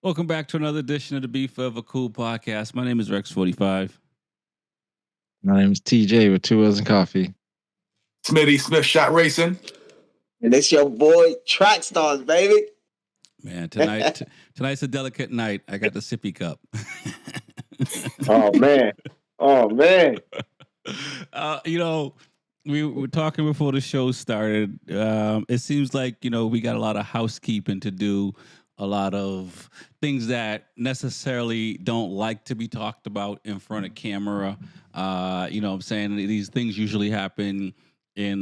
Welcome back to another edition of the Be Forever Cool podcast. My name is Rex 45. My name is TJ with Two Wheels and Coffee. Smitty Smith Shot Racing. And it's your boy Trax Starz, baby. Man, tonight's a delicate night. I got the sippy cup. Oh man. We were talking before the show started. It seems like, we got a lot of housekeeping to do, a lot of things that necessarily don't like to be talked about in front of camera. I'm saying? These things usually happen in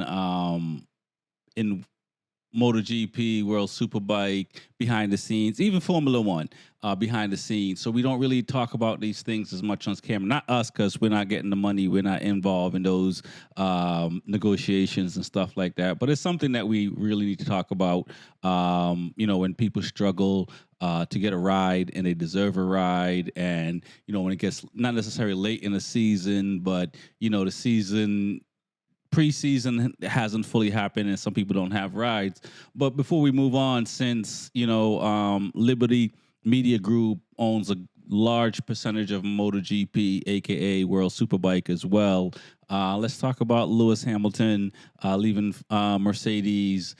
MotoGP, World Superbike, behind the scenes, even Formula One, behind the scenes. So we don't really talk about these things as much on camera. Not us, because we're not getting the money. We're not involved in those negotiations and stuff like that. But it's something that we really need to talk about. When people struggle to get a ride and they deserve a ride, and when it gets not necessarily late in the season, but the season preseason hasn't fully happened and some people don't have rides. But before we move on, since Liberty Media Group owns a large percentage of MotoGP, aka World Superbike as well, let's talk about Lewis Hamilton leaving Mercedes,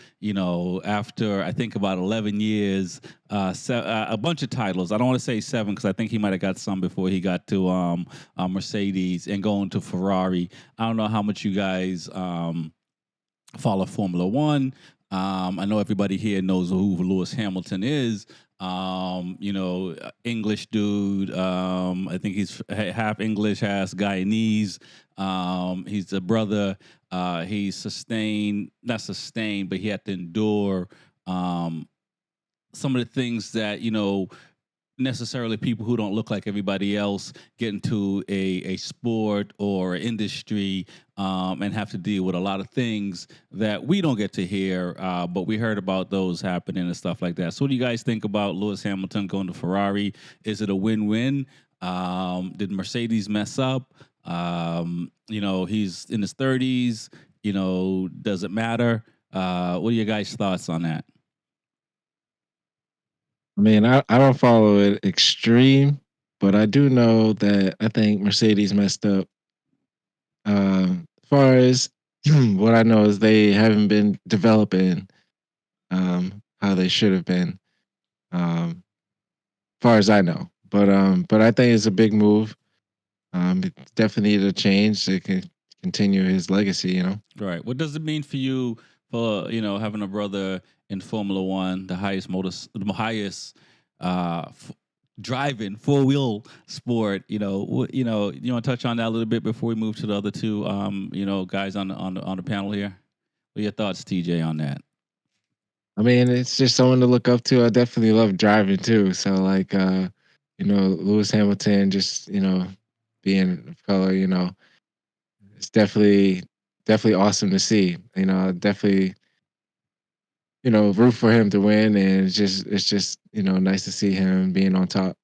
after I think about 11 years, a bunch of titles. I don't want to say 7 because I think he might have got some before he got to Mercedes, and going to Ferrari. I don't know how much you guys follow Formula One. I know everybody here knows who Lewis Hamilton is. English dude. I think he's half English, half Guyanese. He's a brother. He's not sustained, but he had to endure some of the things that, necessarily people who don't look like everybody else get into a sport or industry and have to deal with a lot of things that we don't get to hear, but we heard about those happening and stuff like that. So what do you guys think about Lewis Hamilton going to Ferrari? Is it a win-win? Did Mercedes mess up? He's in his 30s. Does it matter? What are your guys' thoughts on that? I mean, I don't follow it extreme, but I do know that I think Mercedes messed up. As far as what I know is they haven't been developing how they should have been, as far as I know. But I think it's a big move. It definitely needed a change to continue his legacy. Right. What does it mean for you for having a brother in Formula One, the highest driving 4-wheel sport? You want to touch on that a little bit before we move to the other two guys on the panel here. What are your thoughts, TJ, on that? I mean, it's just someone to look up to. I definitely love driving too. So Lewis Hamilton, just being of color, it's definitely awesome to see. Definitely, root for him to win, and it's just nice to see him being on top.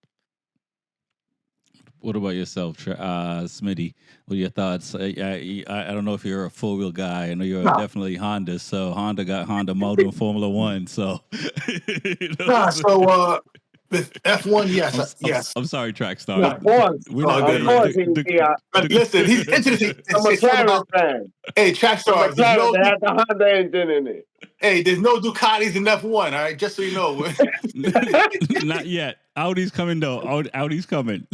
What about yourself, Smitty? What are your thoughts? I don't know if you're a 4-wheel guy. I know you're definitely Honda. So Honda got Honda Motor in Formula One. So, With F1, yes, yes. I'm sorry, Trax Starz. Of course. Listen, he's interesting. I'm a McLaren fan. Hey, Trax Starz. They had the Honda engine in it. Hey, there's no Ducatis in F1, all right? Just so you know. Not yet. Audi's coming, though. Audi's coming.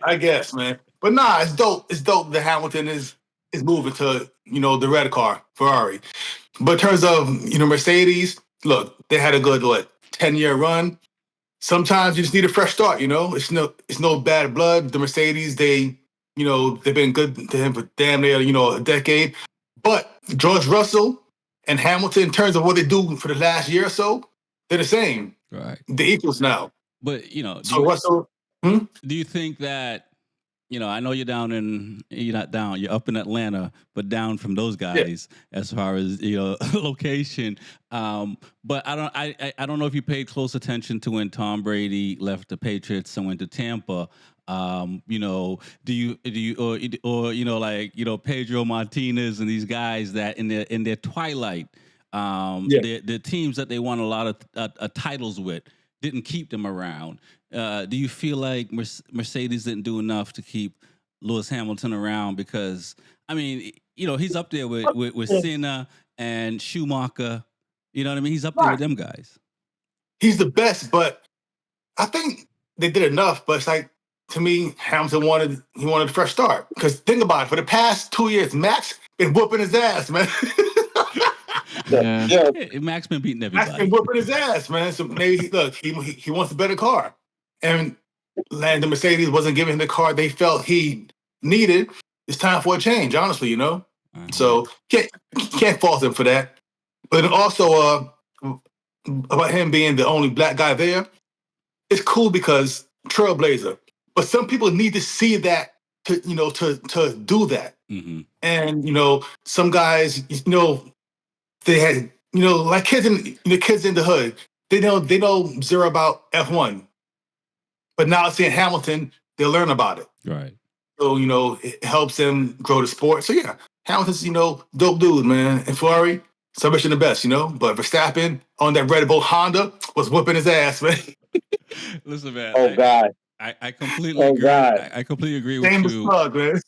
I guess, man. But nah, it's dope. It's dope that Hamilton is moving to, the red car, Ferrari. But in terms of, Mercedes, look, they had a good, 10-year run. Sometimes you just need a fresh start, It's no bad blood. The Mercedes, they've been good to him for damn near, a decade. But George Russell and Hamilton, in terms of what they do for the last year or so, they're the same. Right. They're equals now. But, Russell... Do you think that, I know you're not down, you're up in Atlanta, but down from those guys as far as, location. But I don't know if you paid close attention to when Tom Brady left the Patriots and went to Tampa. Do you Pedro Martinez and these guys that in their twilight, the teams that they won a lot of titles with, didn't keep them around. Do you feel like Mercedes didn't do enough to keep Lewis Hamilton around? Because I mean, he's up there with Senna and Schumacher. You know what I mean? He's up there with them guys. He's the best, but I think they did enough. But it's like, to me, Hamilton wanted a fresh start. Because think about it, for the past 2 years, Max been whooping his ass, man. Yeah. Max been beating Max everybody. been whooping his ass, man. So maybe he wants a better car, and the Mercedes wasn't giving him the car they felt he needed. It's time for a change, honestly, So can't fault him for that. But also, about him being the only black guy there, it's cool because trailblazer. But some people need to see that to do that. Mm-hmm. And some guys, they had like kids in the hood. They know zero about F1, but now seeing Hamilton, they learn about it. Right. So it helps them grow the sport. So yeah, Hamilton's dope dude, man. And Ferrari, celebration the best, But Verstappen on that Red Bull Honda was whooping his ass, man. Listen, man. Oh God. I completely agree. God. I completely agree with Same you slug, man.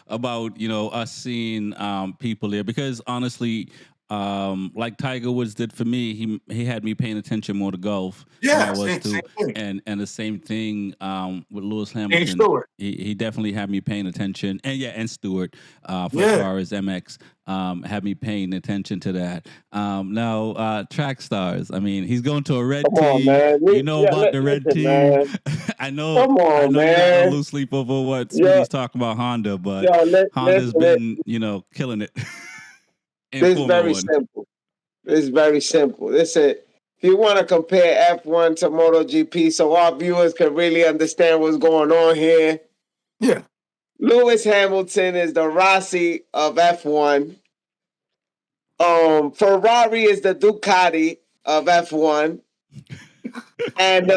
about us seeing people there, because honestly, like Tiger Woods did for me, he had me paying attention more to golf than I was to, same thing. and the same thing with Lewis James Hamilton. Stewart. He definitely had me paying attention, and Stewart for Yeah. as far as MX had me paying attention to that. Now Track Stars. I mean, he's going to a red Come on, team. man. You know about the red Listen, team. man. I know. Come on, I know you got man. no loose sleep over what Yeah. Smitty's talking about Honda, but Honda's been killing it. in This is Formula very One. simple. This is very simple. Listen, if you want to compare F1 to MotoGP so our viewers can really understand what's going on here, Yeah. Lewis Hamilton is the Rossi of F1. Ferrari is the Ducati of F1. And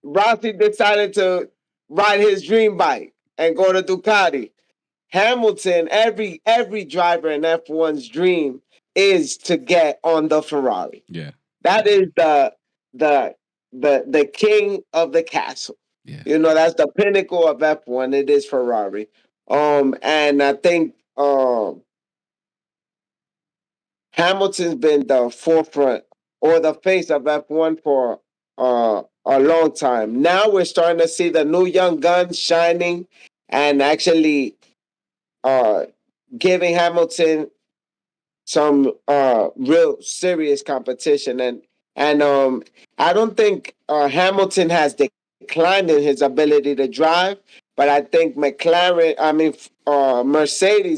Rossi decided to ride his dream bike and go to Ducati. Hamilton, every driver in F1's dream is to get on the Ferrari. Yeah. That is the king of the castle. Yeah. That's the pinnacle of F1. It is Ferrari. And I think Hamilton's been the forefront or the face of F1 for a long time. Now we're starting to see the new young guns shining and actually giving Hamilton some real serious competition. And I don't think Hamilton has declined in his ability to drive, but I think Mercedes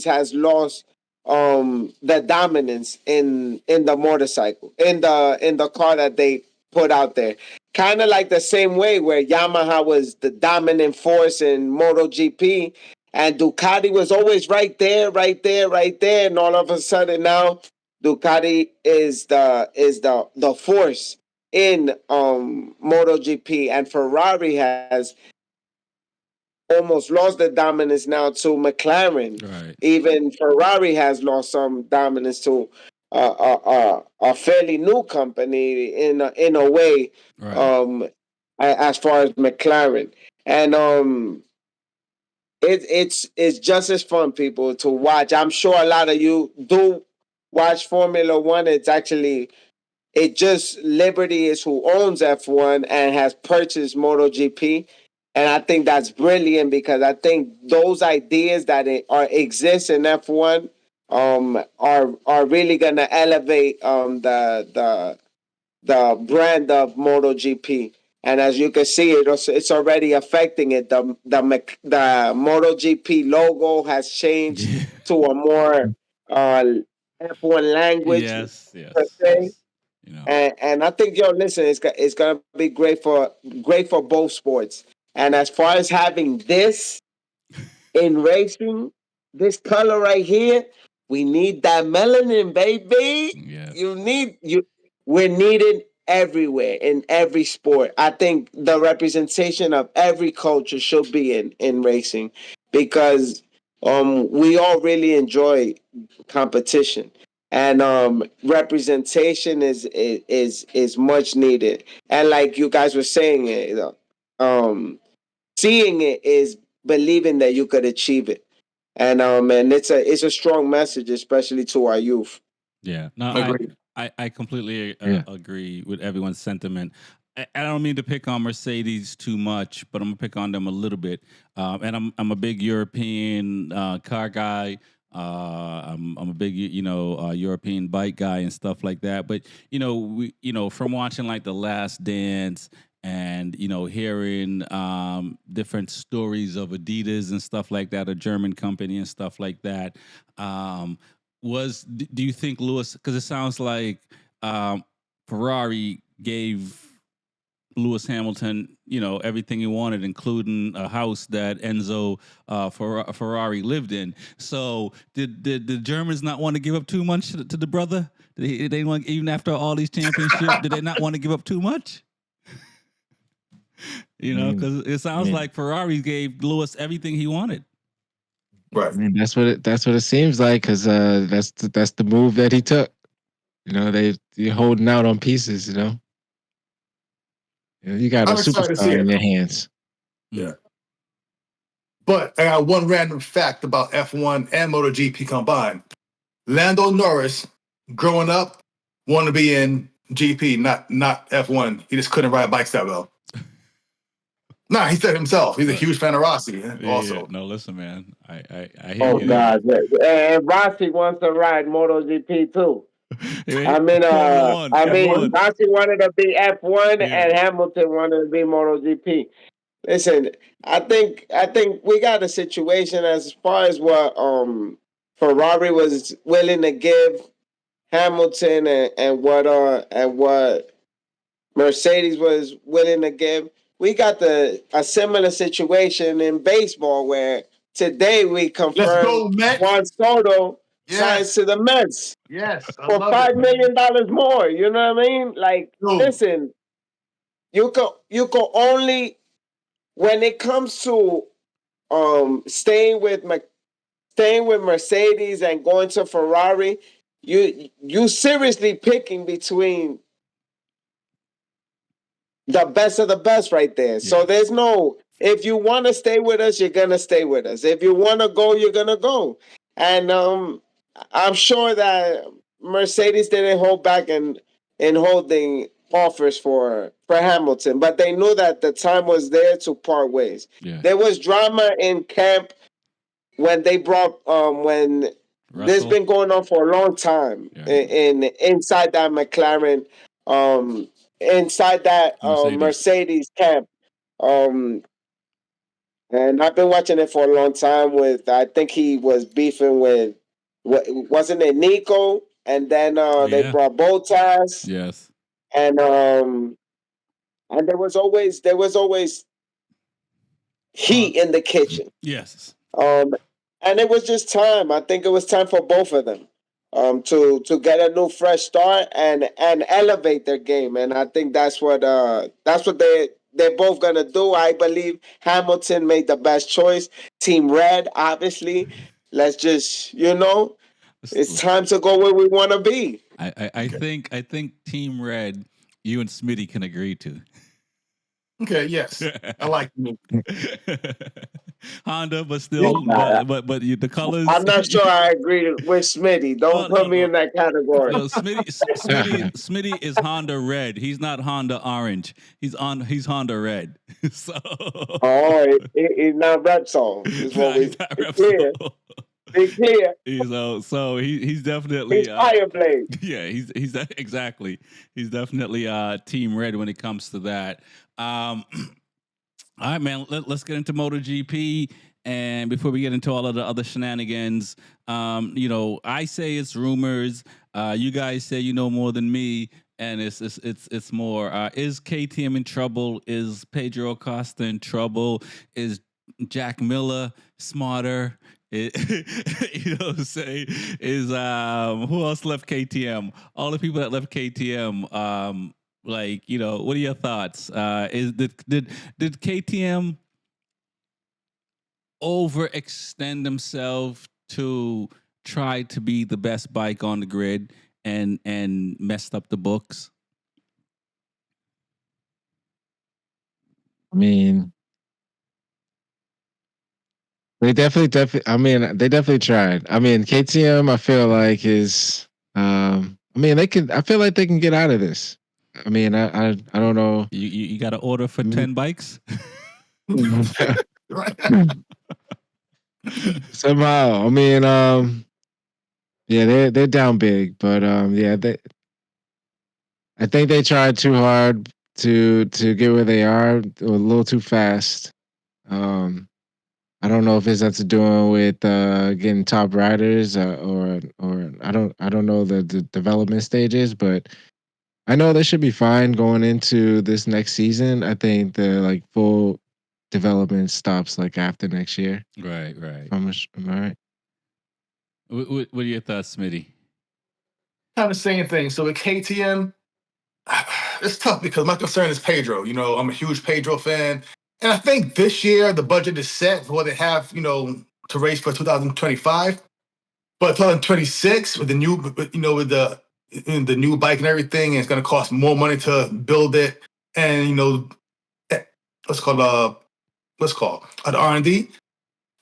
has lost the dominance in the motorcycle, in the car that they put out there. Kind of like the same way where Yamaha was the dominant force in MotoGP, and Ducati was always right there, and all of a sudden now Ducati is the force in MotoGP, and Ferrari has almost lost the dominance now to McLaren. Right. Even Ferrari has lost some dominance to a fairly new company in a way, Right. as far as McLaren. And it's just as fun, people, to watch. I'm sure a lot of you do watch Formula One. Just Liberty is who owns F1 and has purchased MotoGP. And I think that's brilliant because I think those ideas that exist in F1 are really going to elevate the brand of MotoGP. And as you can see, it's already affecting it. The MotoGP logo has changed to a more F1 language. Yes. Per se. Yes. And I think, listen, it's gonna be great for both sports. And as far as having this in racing, this color right here, we need that melanin, baby. Yes. We're needed everywhere in every sport. I think the representation of every culture should be in racing because we all really enjoy competition. and representation is much needed. And like you guys were saying, seeing it is believing that you could achieve it. And it's a strong message, especially to our youth. Yeah, no, Agreed. I completely Yeah. agree with everyone's sentiment. I don't mean to pick on Mercedes too much, but I'm gonna pick on them a little bit. And I'm a big European car guy. I'm a big European bike guy and stuff like that. But from watching like The Last Dance and hearing different stories of Adidas and stuff like that, a German company and stuff like that. Do you think Lewis? Because it sounds like Ferrari gave Lewis Hamilton, everything he wanted, including a house that Enzo Ferrari lived in. So did the Germans not want to give up too much to the brother? Did they want, even after all these championships, did they not want to give up too much? Because it sounds like Ferrari gave Lewis everything he wanted. Right. I mean, that's what it seems like, because that's the move that he took. You're holding out on pieces. You got a I'm excited to see superstar in it. your hands. Yeah. But I got one random fact about F1 and MotoGP combined. Lando Norris, growing up, wanted to be in GP, not F1. He just couldn't ride bikes that well. Nah, he said himself. He's a huge fan of Rossi. Also, Yeah. No, listen, man. I hear Oh you. God! And Rossi wants to ride MotoGP too. Formula One, F1. Rossi wanted to be F1, Yeah. and Hamilton wanted to be MotoGP. Listen, I think we got a situation as far as what Ferrari was willing to give Hamilton and what Mercedes was willing to give. We got a similar situation in baseball where today we let's go, confirmed Mets. Juan Soto signs Yes, to the Mets yes, I for love $5 it. million more. You know what I mean? Like, Dude. listen, you can only, when it comes to staying with Mercedes and going to Ferrari, you seriously picking between the best of the best right there. Yeah. So there's no, if you want to stay with us, you're gonna stay with us. If you want to go, you're gonna go. And I'm sure that Mercedes didn't hold back in holding offers for Hamilton, but they knew that the time was there to part ways. Yeah. There was drama in camp when they brought when Russell. This been going on for a long time in inside that McLaren, inside that Mercedes camp. And I've been watching it for a long time. I think he was beefing with, wasn't it Nico? And then they brought Bottas. Yes. And there was always heat in the kitchen. Yes. And it was just time. I think it was time for both of them to get a new fresh start and elevate their game. And I think that's what they're both gonna do. I believe Hamilton made the best choice. Team Red, obviously. Let's just, it's time to go where we want to be. I think Team Red, you and Smitty can agree to. Okay, yes. I like you. Honda, but still, but the colors. I'm not sure I agree with Smitty. Don't put me in that category. No, Smitty is Honda Red. He's not Honda Orange. He's Honda Red. So. Oh, he's not Repsol. Is what we clear. Be clear. So he's definitely he's Fireblade. Yeah, he's exactly. He's definitely Team Red when it comes to that. All right, man. Let's get into MotoGP. And before we get into all of the other shenanigans, I say it's rumors. You guys say you know more than me, and it's more. Is KTM in trouble? Is Pedro Acosta in trouble? Is Jack Miller smarter? Say is who else left KTM? All the people that left KTM. What are your thoughts? Did KTM overextend themselves to tried to be the best bike on the grid and messed up the books? I mean, they definitely. I mean, they definitely tried. I mean, KTM. I feel like is. I mean, they can. I feel like they can get out of this. I mean, I don't know. You got to order for 10 bikes? Right. Somehow, I mean, yeah, they're down big, but yeah, I think they tried too hard to get where they are, a little too fast. Um, I don't know if it's has to doing with getting top riders or I don't know the development stages, but I know they should be fine going into this next season. I think the like full development stops like after next year. Right, right. Am I right? What are your thoughts, Smitty? Kind of the same thing. So with KTM, it's tough because my concern is Pedro. You know, I'm a huge Pedro fan. And I think this year the budget is set for what they have, you know, to race for 2025. But 2026 with the new, with the new bike and everything, and it's going to cost more money to build it. And what's called the R&D.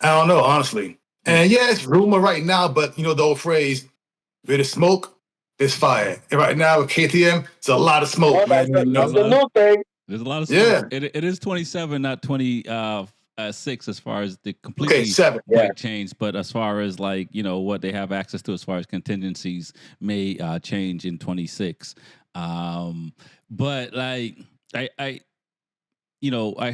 I don't know, honestly. And yeah, it's rumor right now, but you know the old phrase, where there's smoke, there's fire. And right now with KTM, it's a lot of smoke, man. That's the new thing. There's a lot of Yeah. smoke. It is 27, not 26 as far as the completely Okay, 7. bike change, but as far as like, you know, what they have access to as far as contingencies may change in 26. But like I you know, I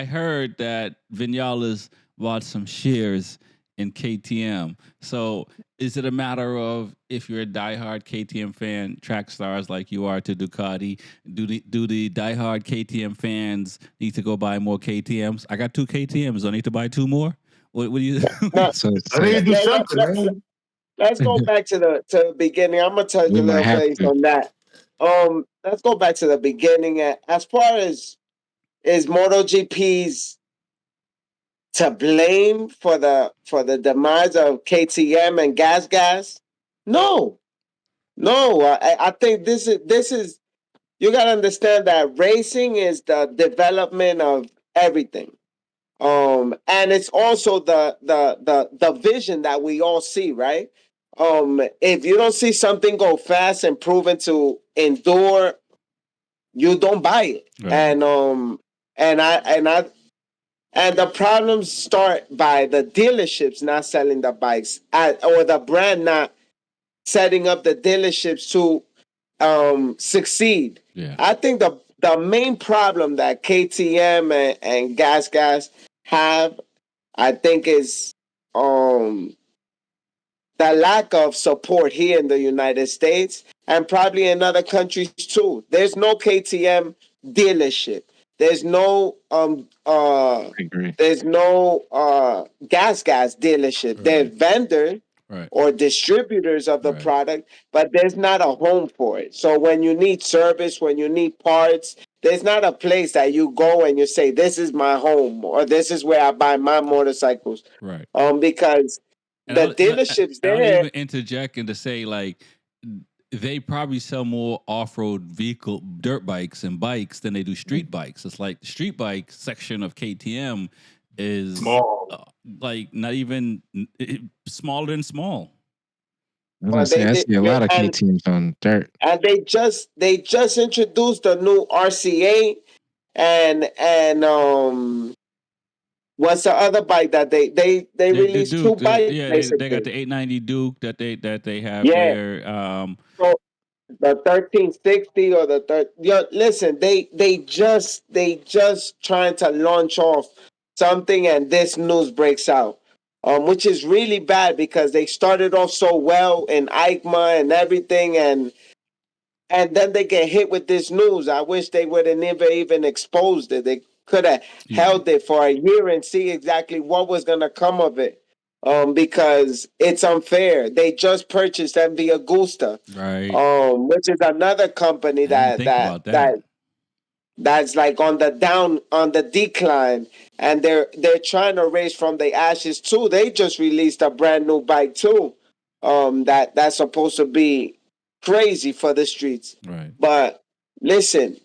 heard that Vinales bought some shares in KTM. So is it a matter of if you're a diehard KTM fan, track stars like you are to Ducati, do the diehard KTM fans need to go buy more KTMs? I got 2 KTMs. Do I need to buy 2 more? What do you? So I think you do something, man. Let's go back to the beginning. I'm gonna touch We a might little have base to. on that. Let's go back to the beginning. As far as is MotoGP's to blame for the demise of KTM and Gas? No. I think this is you gotta understand that racing is the development of everything. And it's also the vision that we all see, right? If you don't see something go fast and proven to endure, you don't buy it. Right. And the problems start by the dealerships not selling the bikes or the brand not setting up the dealerships to succeed. Yeah. I think the main problem that KTM and Gas have, I think, is the lack of support here in the United States and probably in other countries too. There's no KTM dealership. There's no there's no gas dealership. Right. There's vendors Right. or distributors of the Right. product, but there's not a home for it. So when you need service, when you need parts, there's not a place that you go and you say, this is my home or this is where I buy my motorcycles. Right. Because the dealerships I'll there. even interject and to say like they probably sell more off-road vehicle dirt bikes and bikes than they do street bikes. It's like the street bike section of KTM is Small. like not even smaller than small. I see a lot of KTMs on dirt. And they just introduced a new RCA and what's the other bike that they released Duke, 2 bikes? They got the 890 Duke that they have there. So the 1360 or listen, they just trying to launch off something and this news breaks out. Which is really bad because they started off so well in EICMA and everything and then they get hit with this news. I wish they would have never even exposed it. They could have held it for a year and see exactly what was going to come of it. Because it's unfair. They just purchased MV Agusta, right? Which is another company that that's like on the decline, and they're trying to raise from the ashes too. They just released a brand new bike too, that's supposed to be crazy for the streets. Right. But listen,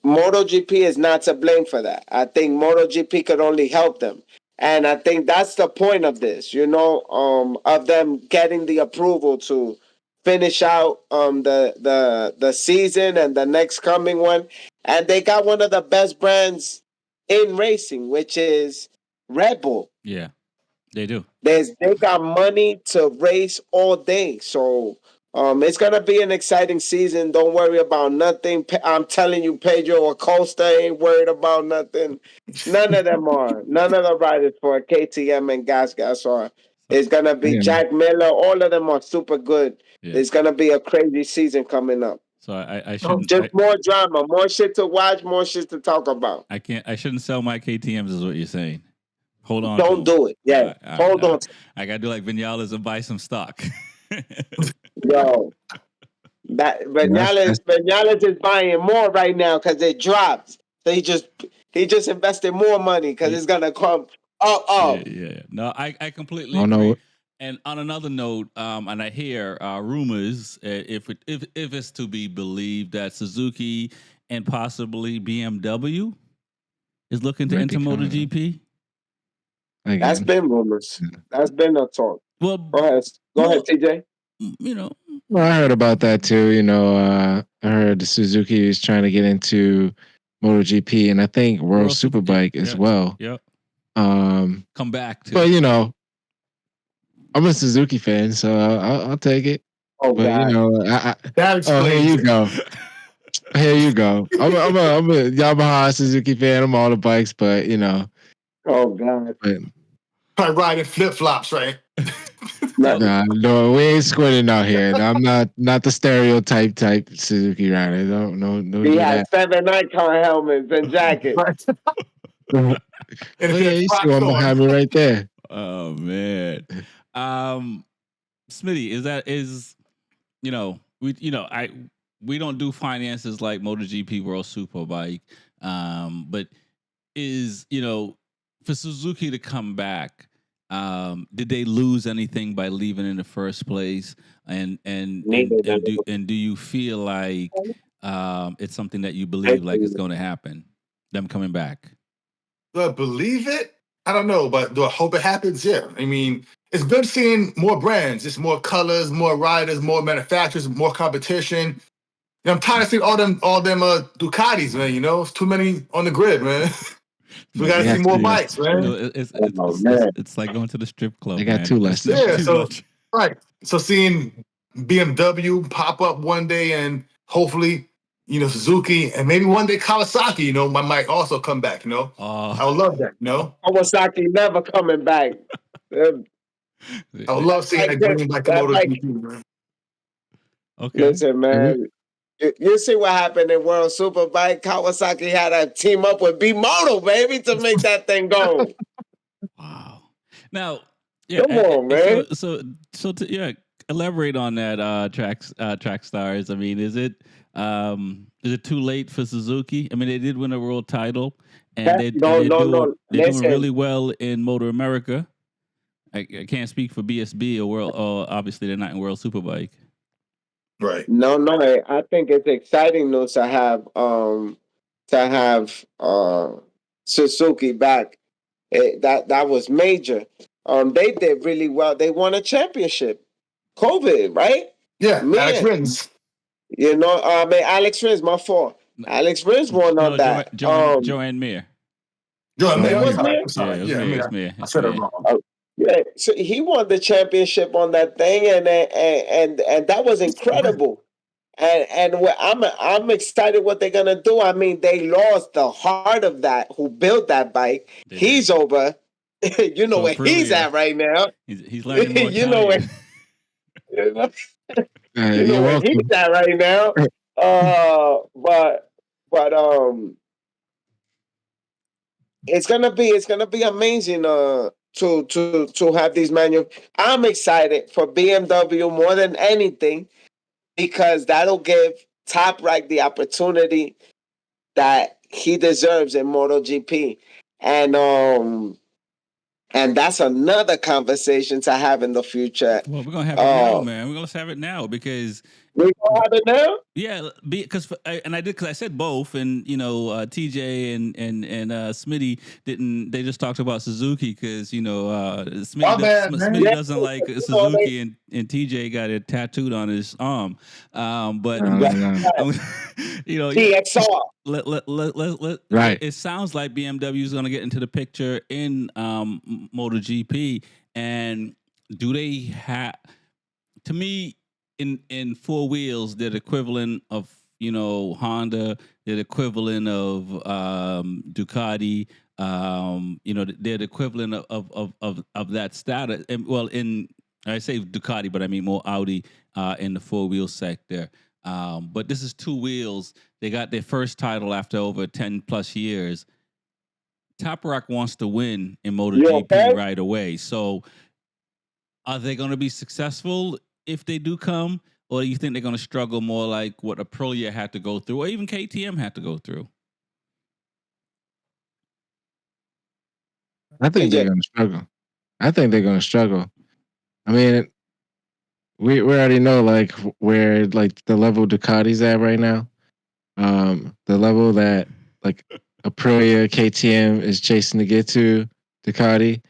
MotoGP is not to blame for that. I think MotoGP could only help them. And I think that's the point of this, of them getting the approval to finish out the season and the next coming one. And they got one of the best brands in racing, which is Red Bull. Yeah, they do. They got money to race all day. So it's gonna be an exciting season. Don't worry about nothing. I'm telling you, Pedro Acosta ain't worried about nothing. None of them are. None of the riders for KTM and Gas are. It's gonna be Jack Miller. All of them are super good. Yeah. It's gonna be a crazy season coming up. So I shouldn't just more drama, more shit to watch, more shit to talk about. I shouldn't sell my KTMs, is what you're saying. Hold on. Don't do it. Yeah. Hold on. I gotta do like Vinales and buy some stock. Yo. Vinales is buying more right now because it dropped. So he just invested more money because it's gonna come up. Yeah. No, I completely agree. And on another note, and I hear rumors, if it's to be believed, that Suzuki and possibly BMW is looking to enter MotoGP. That's been rumors. That's been a talk. Well, go ahead, TJ. Well, I heard about that too. I heard Suzuki is trying to get into MotoGP, and I think World Superbike as well. Yep. Come back to. But I'm a Suzuki fan, so I'll take it. Oh, but God. Here you go. Here you go. I'm a Yamaha Suzuki fan. I'm all the bikes, but Oh God. Probably riding flip flops, right? No, we ain't squinting out here. I'm not the stereotype type Suzuki rider. No. He had 7 Icon helmets and jackets. And you see one behind me right there. Oh man. Smitty, we don't do finances like MotoGP World Superbike, but for Suzuki to come back, did they lose anything by leaving in the first place? And do you feel like it's something that you believe like is going to happen? Them coming back? Do I believe it? I don't know, but do I hope it happens? Yeah. I mean, it's good seeing more brands, just more colors, more riders, more manufacturers, more competition. I'm tired of seeing all them Ducatis, man. It's too many on the grid, man. We got to see more bikes, man. It's like going to the strip club. They got two less. Yeah, right. So seeing BMW pop up one day, and hopefully, Suzuki, and maybe one day Kawasaki, might also come back. I would love that. Kawasaki never coming back. I would love seeing that green back in MotoGP, man. Okay. Listen, man. You see what happened in World Superbike? Kawasaki had to team up with B-Moto, baby, to make that thing go. Wow. Now, yeah. Come on, man. So to elaborate on that, Trax Starz. I mean, is it too late for Suzuki? I mean, they did win a world title, and they're doing really well in Motor America. I can't speak for BSB or World. Obviously, they're not in World Superbike. Right. No. I think it's exciting news to have Suzuki back. That was major. They did really well. They won a championship. COVID, right? Yeah, man. Alex Rins. Alex Rins, my fault. Alex Rins won on that. Joanne Mir. Joanne Mir. It was Mir? I'm sorry. Yeah, it was Mir. I said it wrong. Yeah, so he won the championship on that thing, and that was incredible. And I'm excited what they're gonna do. I mean, they lost the heart of that who built that bike. He's over. You know where he's at right now. He's learning more. You know where. You know where he's at right now. But it's gonna be amazing. To have these I'm excited for BMW more than anything because that'll give Top Rack the opportunity that he deserves in MotoGP. And that's another conversation to have in the future. Well, we're gonna have it now, man. Let's have it now because We gonna have it now? yeah, because I said both, and TJ and Smitty didn't. They just talked about Suzuki because My bad, man. Smitty doesn't like Suzuki, and TJ got it tattooed on his arm. But No. DXR. Right. It sounds like BMW is going to get into the picture in MotoGP, and do they have? To me, in four wheels, they're the equivalent of Honda. They're the equivalent of Ducati. They're the equivalent of that status. And well, I say Ducati, but I mean more Audi in the four wheel sector. But this is two wheels. They got their first title after over 10 plus years. Top Rock wants to win in MotoGP right away. So are they going to be successful if they do come? Or do you think they're going to struggle more like what Aprilia had to go through or even KTM had to go through? I think they're going to struggle. I mean, we already know like where like the level Ducati's at right now. The level that like Aprilia, KTM is chasing to get to Ducati,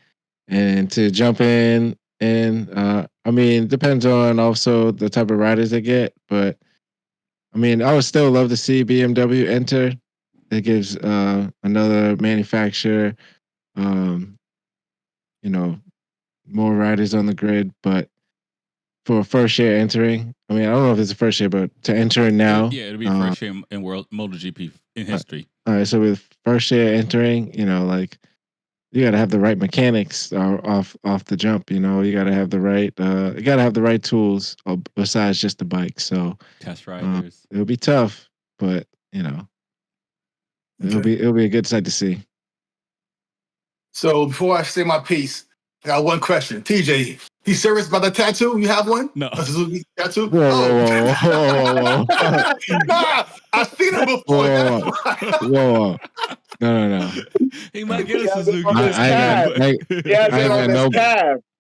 and to jump in. And I mean, depends on also the type of riders they get, but I mean, I would still love to see BMW enter. It gives another manufacturer, more riders on the grid. But for a first year entering, I mean, I don't know if it's a first year, but to enter now, it'll be first year in World MotoGP in history. All right, so with first year entering, like you got to have the right mechanics off the jump. You got to have the right tools besides just the bike. So test riders. It'll be tough, but it'll be a good sight to see. So before I say my piece, I got one question. TJ, he's serious about the tattoo? You have one? No. A Suzuki tattoo? Whoa. I've seen him before. Whoa. No. He might get a Suzuki. I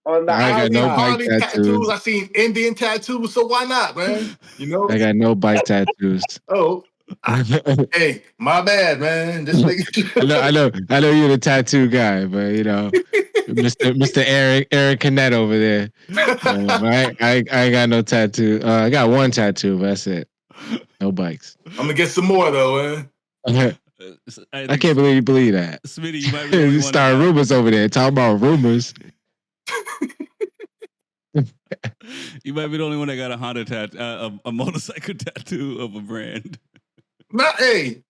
got no bike tattoos. I seen Indian tattoos, so why not, man? I got no bike tattoos. Oh. Hey, my bad, man. Just I know you're the tattoo guy, but Mr. Aaron Canet over there. I ain't got no tattoo. I got one tattoo, but that's it. No bikes. I'm gonna get some more though, man. I can't believe you believe that. Smitty, you might be you start rumors over there. Talking about rumors. You might be the only one that got a Honda tattoo, a motorcycle tattoo of a brand. Hey,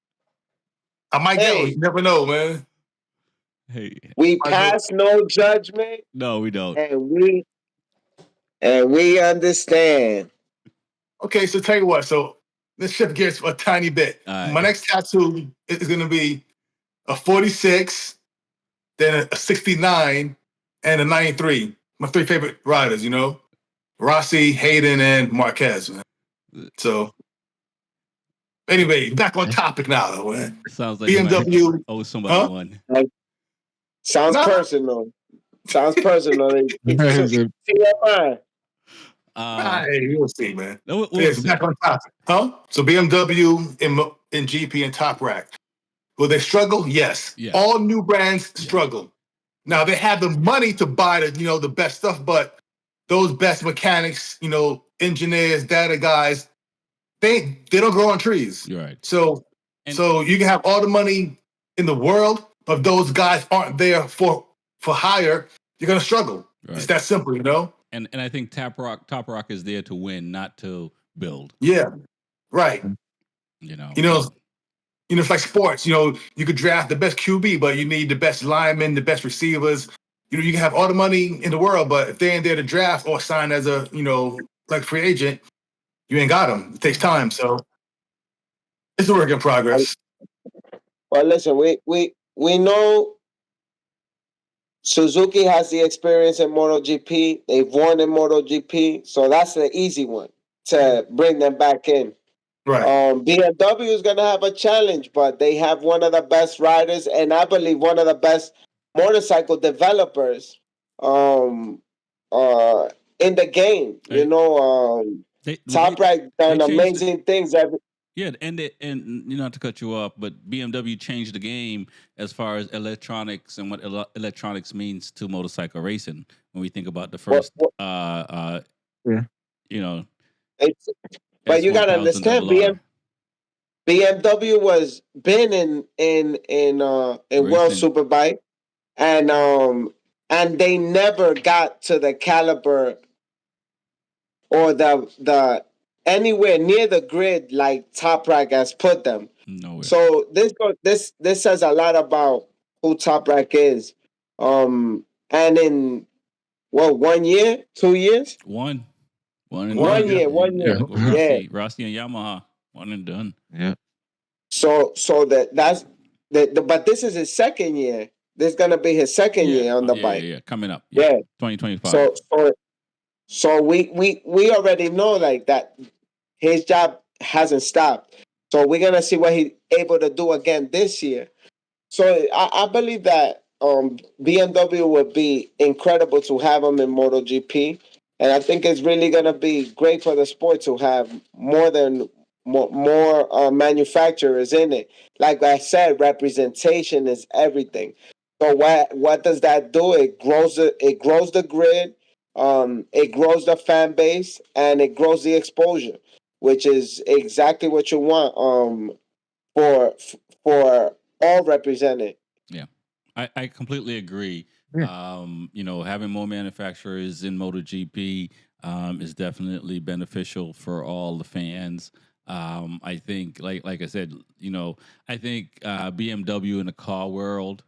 I might get one. You never know, man. Hey, we pass no judgment. No, we don't. And we understand. Okay, so tell you what. So let's shift gears a tiny bit. Right. My next tattoo is going to be a 46, then a 69, and a 93. My three favorite riders, Rossi, Hayden, and Marquez, man. So anyway, back on topic now, though, man. Sounds like BMW. Oh, somebody won. Sounds personal. TMI. Hey, we'll see, man. We'll see. Back on topic. So BMW in GP and Top Rack. Will they struggle? Yes. Yeah. All new brands struggle. Now they have the money to buy the best stuff, but those best mechanics, engineers, data guys, they don't grow on trees. You're right. So you can have all the money in the world, but if those guys aren't there for hire, you're gonna struggle. Right. It's that simple, And I think Top Rock is there to win, not to build. Yeah. Right. It's like sports. You could draft the best QB, but you need the best linemen, the best receivers. You can have all the money in the world, but if they ain't there to draft or sign as a, like free agent, you ain't got them. It takes time. So it's a work in progress. Well, listen, we know Suzuki has the experience in MotoGP. They've won in MotoGP, so that's the easy one to bring them back in. Right. BMW is going to have a challenge, but they have one of the best riders, and I believe one of the best motorcycle developers in the game. You know, Top Rack done amazing things. Yeah, and not to cut you off, but BMW changed the game as far as electronics and what electronics means to motorcycle racing. When we think about the first, Yeah. you know, but you got to understand, BMW was been in World Superbike, and they never got to the caliber or the anywhere near the grid like Top Rack has put them. Nowhere. So this says a lot about who Top Rack is. And in 1 year, 2 years? One year. Rossi and Yamaha, one and done. Yeah. So that's but this is his second year. This is gonna be his second year on the bike. Yeah, coming up. Yeah, 2025. So we already know like that his job hasn't stopped. So we're gonna see what he's able to do again this year. So I believe that BMW would be incredible to have him in MotoGP, and I think it's really gonna be great for the sport to have more manufacturers in it. Like I said, representation is everything. So what does that do? It grows the grid, it grows the fan base, and it grows the exposure, which is exactly what you want for all represented. Yeah, I completely agree. Yeah. Having more manufacturers in MotoGP is definitely beneficial for all the fans. I think, like I said, I think BMW in the car world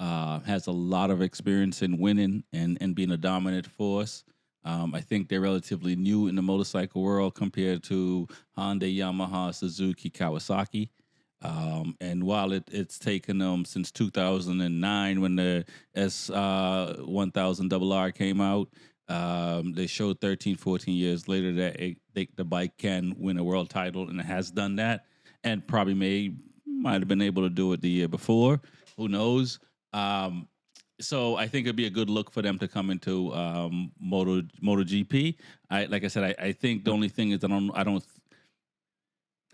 has a lot of experience in winning and being a dominant force. I think they're relatively new in the motorcycle world compared to Honda, Yamaha, Suzuki, Kawasaki. And while it's taken them since 2009 when the S1000RR came out, they showed 13, 14 years later that the bike can win a world title, and it has done that, and probably might have been able to do it the year before. Who knows? So I think it'd be a good look for them to come into MotoGP. Like I said, I think the only thing is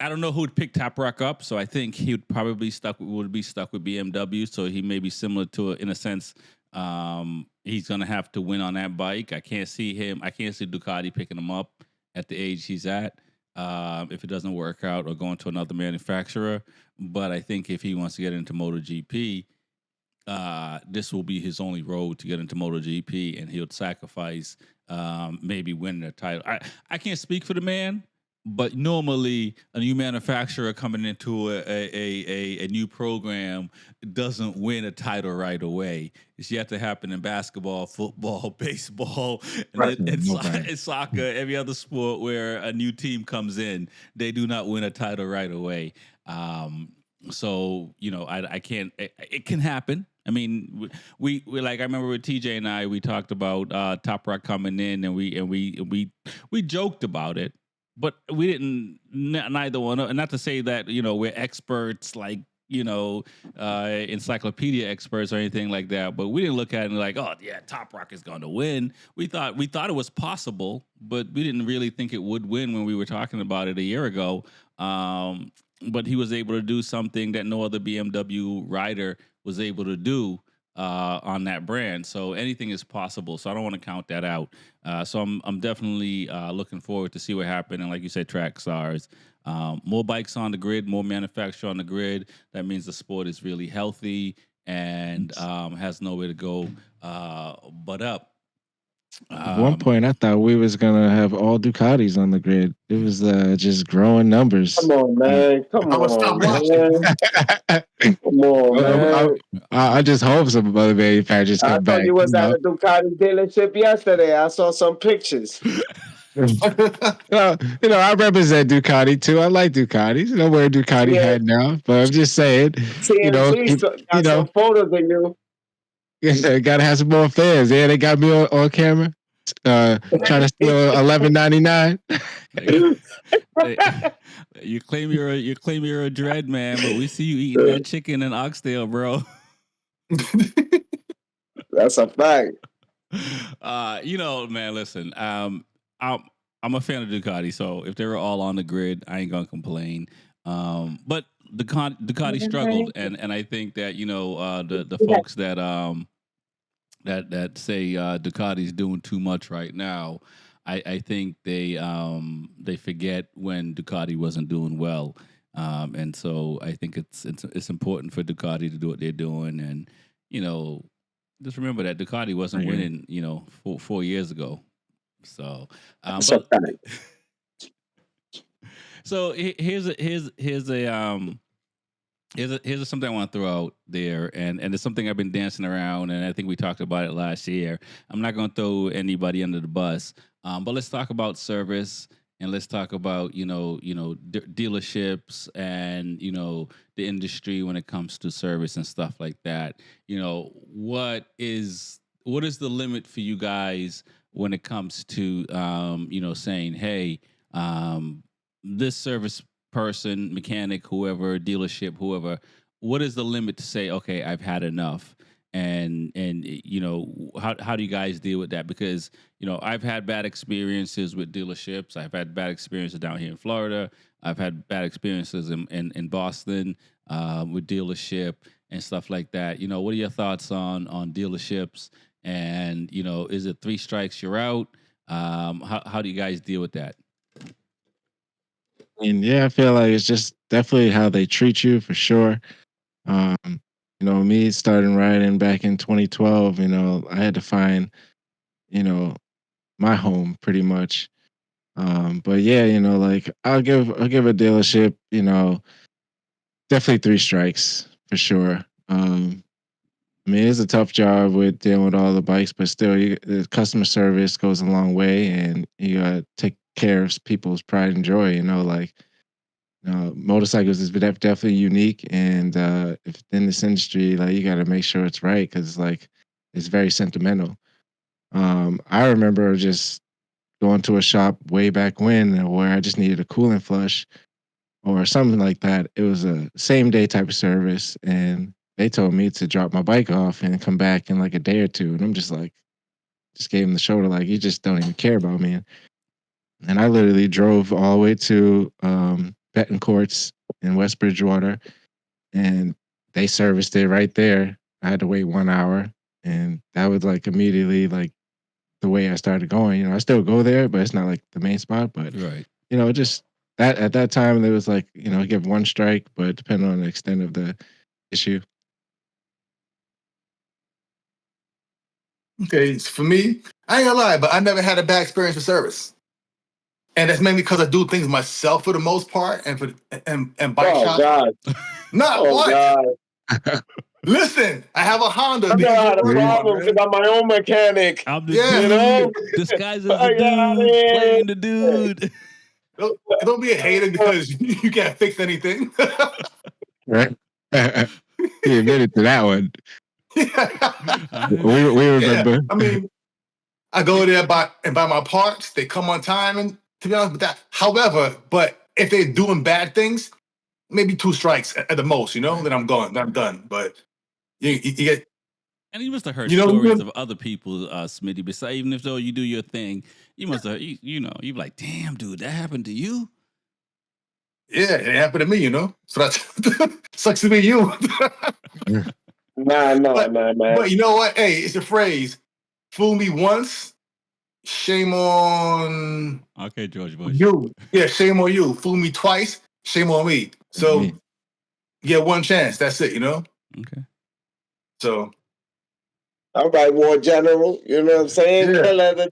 I don't know who'd pick Top Rack up, so I think he would probably be stuck with BMW. So he may be similar to it in a sense. He's gonna have to win on that bike. I can't see Ducati picking him up at the age he's at if it doesn't work out or going to another manufacturer. But I think if he wants to get into MotoGP, this will be his only road to get into MotoGP, and he'll sacrifice maybe winning a title. I can't speak for the man. But normally, a new manufacturer coming into a new program doesn't win a title right away. It's yet to happen in basketball, football, baseball, and soccer, every other sport where a new team comes in, they do not win a title right away. So I can't. It can happen. I mean, we like I remember with TJ and I, we talked about Top Rack coming in, and we joked about it. But we didn't, neither one, and not to say that, we're experts, like, encyclopedia experts or anything like that, but we didn't look at it like, oh, yeah, Top Rack is going to win. We thought it was possible, but we didn't really think it would win when we were talking about it a year ago. But he was able to do something that no other BMW rider was able to do on that brand. So anything is possible. So I don't want to count that out. So I'm definitely looking forward to see what happens. And like you said, Trax, Starz, more bikes on the grid, more manufacturer on the grid. That means the sport is really healthy and has nowhere to go but up. At one point, I thought we was gonna have all Ducatis on the grid. It was just growing numbers. Come on, man. Come on, man. Come on, man. I just hope some other manufacturers come back. I thought you was at a Ducati dealership yesterday. I saw some pictures. I represent Ducati too. I like Ducatis. I wear a Ducati hat now, but I'm just saying. Got some photos of you. Gotta have some more fans. Yeah, they got me on camera. Trying to steal $11.99. You claim you're a dread man, but we see you eating that chicken and oxtail, bro. That's a fact. Man, listen. I'm a fan of Ducati, so if they were all on the grid, I ain't gonna complain. But Ducati struggled, and I think that the folks that that say Ducati's doing too much right now, I think they forget when Ducati wasn't doing well, and so I think it's important for Ducati to do what they're doing, and just remember that Ducati wasn't winning 4 years ago. So, so here's something I want to throw out there, and it's something I've been dancing around, and I think we talked about it last year. I'm not going to throw anybody under the bus, but let's talk about service, and let's talk about dealerships and the industry when it comes to service and stuff like that. What is the limit for you guys when it comes to saying, hey, this service person, mechanic, whoever, dealership, whoever, what is the limit to say, okay, I've had enough? And how do you guys deal with that? Because I've had bad experiences with dealerships. I've had bad experiences down here in Florida. I've had bad experiences in Boston with dealership and stuff like that. What are your thoughts on dealerships? And is it 3 strikes you're out? How do you guys deal with that? And yeah, I feel like it's just definitely how they treat you for sure. Me starting riding back in 2012, I had to find, my home pretty much. But yeah, like I'll give a dealership, definitely 3 strikes for sure. It's a tough job with dealing with all the bikes, but still, the customer service goes a long way, and you gotta take care of people's pride and joy. Motorcycles is definitely unique, and if in this industry, like you got to make sure it's right because like it's very sentimental. I remember just going to a shop way back when where I just needed a coolant flush or something like that. It was a same day type of service, and they told me to drop my bike off and come back in like a day or two, and I'm just like, just gave them the shoulder, like you just don't even care about me. And I literally drove all the way to Betancourt's in West Bridgewater, and they serviced it right there. I had to wait 1 hour, and that was like immediately like the way I started going. I still go there, but it's not like the main spot. But Right. Just that at that time there was like give 1 strike, but depending on the extent of the issue. Okay, for me, I ain't gonna lie, but I never had a bad experience with service, and that's mainly because I do things myself for the most part, and bike shops. God. Not what? God. Listen, I have a Honda. I never had a problem because I'm my own mechanic. I'm the dude. Disguised as the dude, playing the dude. Don't be a hater because you can't fix anything. Right? He admitted to that one. We remember. Yeah. I go there and buy my parts. They come on time, and to be honest with that. However, but if they're doing bad things, maybe 2 strikes at the most. Then I'm gone. Then I'm done. But you get. And you must have heard stories of other people, Smitty. Besides, even if though you do your thing, you must have, you're like, damn, dude, that happened to you. Yeah, it happened to me. So that sucks to be you. Nah, man. But you know what? Hey, it's a phrase. Fool me once, shame on. Okay, George Bush. You. Yeah, shame on you. Fool me twice, shame on me. So you get 1 chance. That's it. Okay. So. All right, War General. You know what I'm saying? Yeah.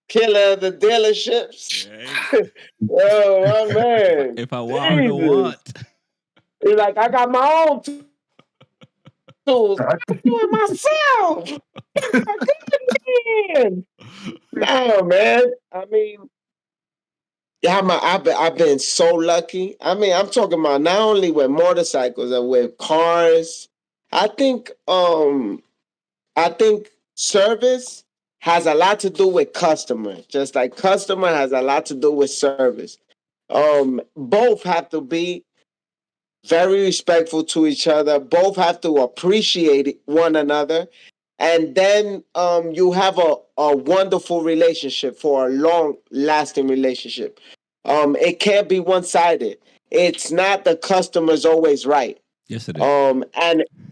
Killer of the dealerships. Oh, my man. If I want, I don't want. He's like, I got my own tools. I'm doing myself. No, man. I've been so lucky. I'm talking about not only with motorcycles and with cars. I think service has a lot to do with customer, just like customer has a lot to do with service. Both have to be very respectful to each other. Both have to appreciate one another. And then you have a wonderful relationship for a long lasting relationship. It can't be one sided. It's not the customer's always right. Yes, it is.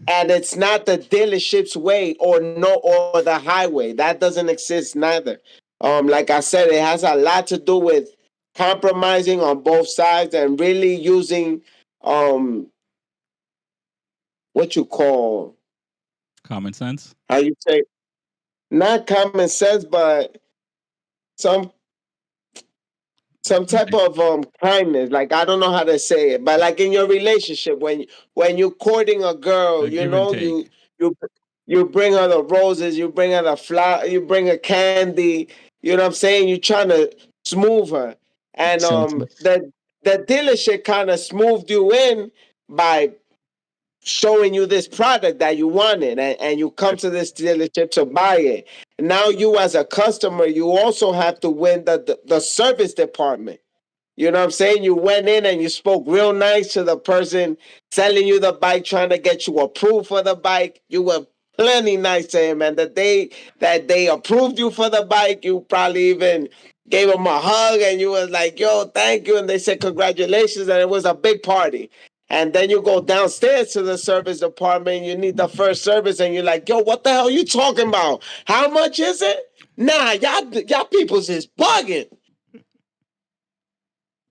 And it's not the dealership's way or the highway. That doesn't exist neither. Like I said, it has a lot to do with compromising on both sides and really using um what you call Common sense. how you say not common sense, but some some type of kindness. Like I don't know how to say it, but like in your relationship, when you're courting a girl, A give and take. you you bring her the roses, you bring her the flower, you bring her candy. You know what I'm saying? You're trying to smooth her, and Incentives. the dealership kind of smoothed you in by showing you this product that you wanted, and you come to this dealership to buy it. Now you as a customer, you also have to win the service department. You know what I'm saying? You went in and you spoke real nice to the person selling you the bike, trying to get you approved for the bike. You were plenty nice to him. And the day that they approved you for the bike, you probably even gave him a hug and you was like, yo, thank you. And they said, congratulations. And it was a big party. And then you go downstairs to the service department, you need the first service, and you're like, yo, what the hell are you talking about? How much is it? Nah, y'all people's is bugging.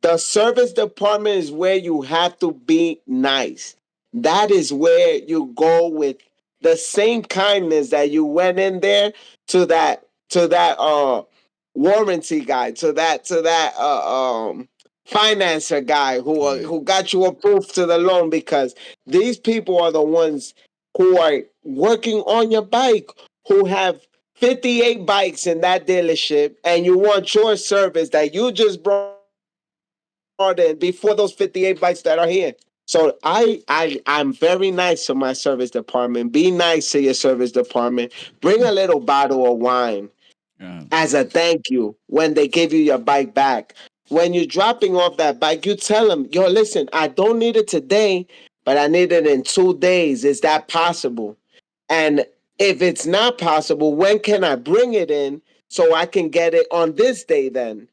The service department is where you have to be nice. That is where you go with the same kindness that you went in there to that warranty guy, to that financer guy who got you approved to the loan, because these people are the ones who are working on your bike, who have 58 bikes in that dealership, and you want your service that you just brought in before those 58 bikes that are here. So I'm very nice to my service department. Be nice to your service department. Bring a little bottle of wine as a thank you when they give you your bike back. When you're dropping off that bike, you tell them, yo, listen, I don't need it today, but I need it in 2 days. Is that possible? And if it's not possible, when can I bring it in so I can get it on this day then?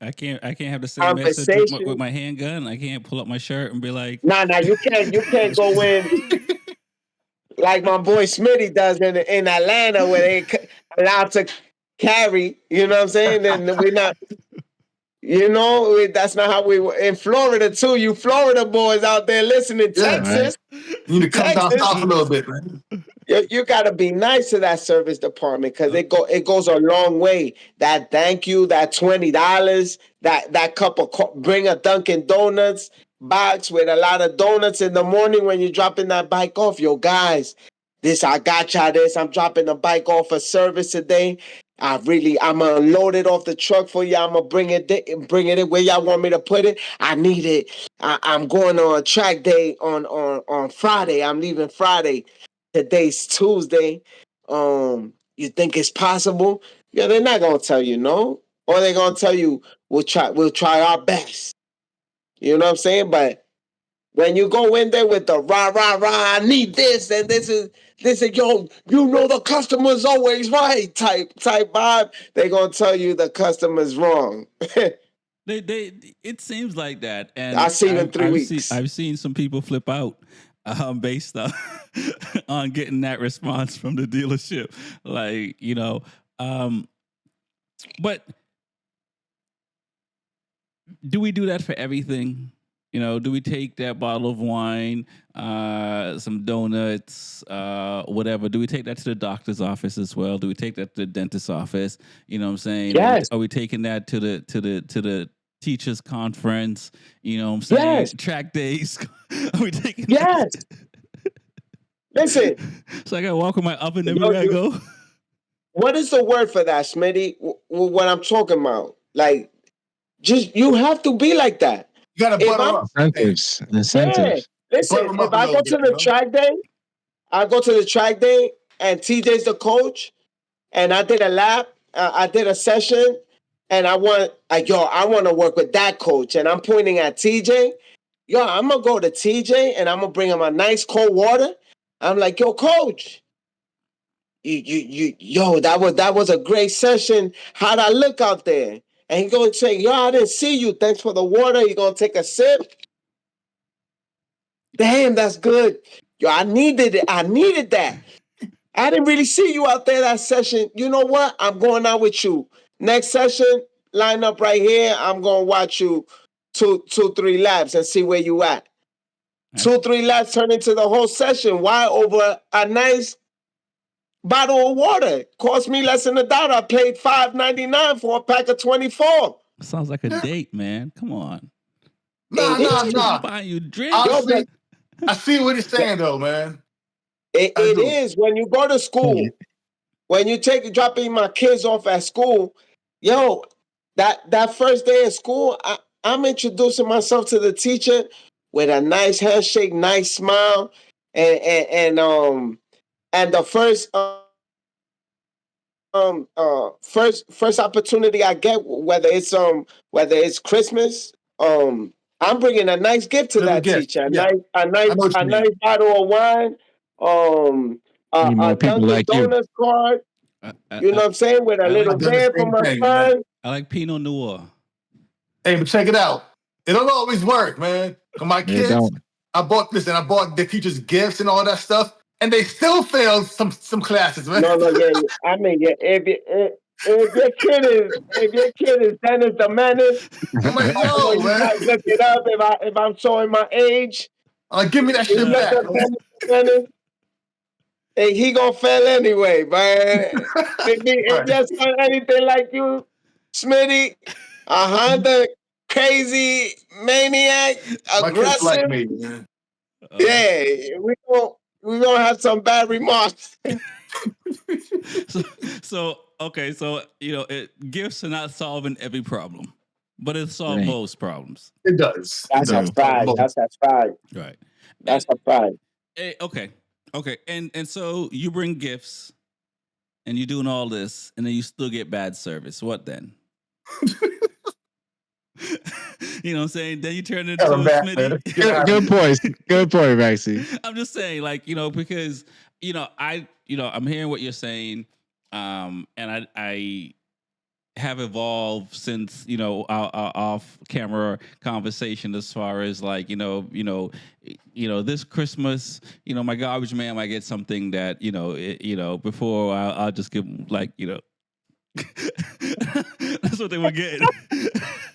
I can't have the same message with my handgun. I can't pull up my shirt and be like, Nah, you can't go in like my boy Smitty does in Atlanta, where they allowed to carry. You know what I'm saying? And we're not. That's not how we were in Florida too. You Florida boys out there listening, Yeah, Texas. you need to come down Texas. south a little bit, man. You got to be nice to that service department, because it goes a long way. That thank you, that $20, that cup of bring a Dunkin' Donuts box with a lot of donuts in the morning when you're dropping that bike off. Yo, guys, I got y'all this. I'm dropping the bike off for service today. I'm gonna load it off the truck for you. I'm gonna bring it in where y'all want me to put it. I need it. I'm going on a track day on Friday. I'm leaving Friday. Today's Tuesday. You think it's possible? Yeah, they're not gonna tell you no, or they're gonna tell you we'll try our best. You know what I'm saying? But when you go in there with the rah rah rah, I need this and this is yo, the customer's always right type vibe, they're gonna tell you the customer's wrong. It seems like that, and I've seen in 3 weeks. I've seen some people flip out based on on getting that response from the dealership, like but do we do that for everything? Do we take that bottle of wine, some donuts, whatever? Do we take that to the doctor's office as well? Do we take that to the dentist's office? You know what I'm saying? Yes. Are we taking that to the teachers conference? You know what I'm saying? Yes. Track days. Are we taking Yes. Listen. So I gotta walk with my oven everywhere I go. What is the word for that, Smitty? What I'm talking about? Like, just you have to be like that. You gotta butter up. Incentives. Yeah. Listen, if I go to the track day, I go to the track day and TJ's the coach, and I did a lap, I did a session, and I want to work with that coach, and I'm pointing at TJ. Yo, I'm gonna go to TJ, and I'm gonna bring him a nice cold water. I'm like, yo, coach, yo, that was a great session. How'd I look out there? And he gonna say, yo, I didn't see you. Thanks for the water. You gonna take a sip? Damn, that's good. Yo, I needed it. I needed that. I didn't really see you out there that session. You know what? I'm going out with you. Next session, line up right here. I'm gonna watch you 3 laps and see where you at. 2-3 laps turn into the whole session. Why? Over a nice bottle of water. Cost me less than $1. I paid $5.99 for a pack of 24. Sounds like a date, man. Come on. Nah. Buying you drinks. Honestly, I see what he's saying though, man. It is when you go to school, when you dropping my kids off at school, yo, that first day of school, I'm introducing myself to the teacher with a nice handshake, nice smile, and the first opportunity I get, whether it's Christmas, I'm bringing a nice gift to that teacher, a nice bottle of wine, a people Dunkin' like you. Donuts card. You know what I'm saying? With a little band for my son. I like Pinot Noir. Hey, but check it out. It don't always work, man. For my kids, I bought the teachers gifts and all that stuff, and they still failed some classes, man. No, yeah. I mean, yeah, if your kid is Dennis the Menace, I'm like, yo, you man. guys look it up. If I'm showing my age, give me that shit back. Hey, he gonna fail anyway, man. If your son anything like you, Smitty, a Honda crazy maniac, aggressive. Like me, man. Yeah, we gonna have some bad remarks. So gifts are not solving every problem, but it solves most problems. It does. That's a fact. Right. That's a fact. Okay. And so you bring gifts, and you're doing all this, and then you still get bad service. What then? You know what I'm saying? Then you turn into a Smitty. Good point, Rexy. I'm just saying, because I'm hearing what you're saying, and I have evolved since our off-camera conversation as far as this Christmas, my garbage man might get something that before I'll just give that's what they were getting.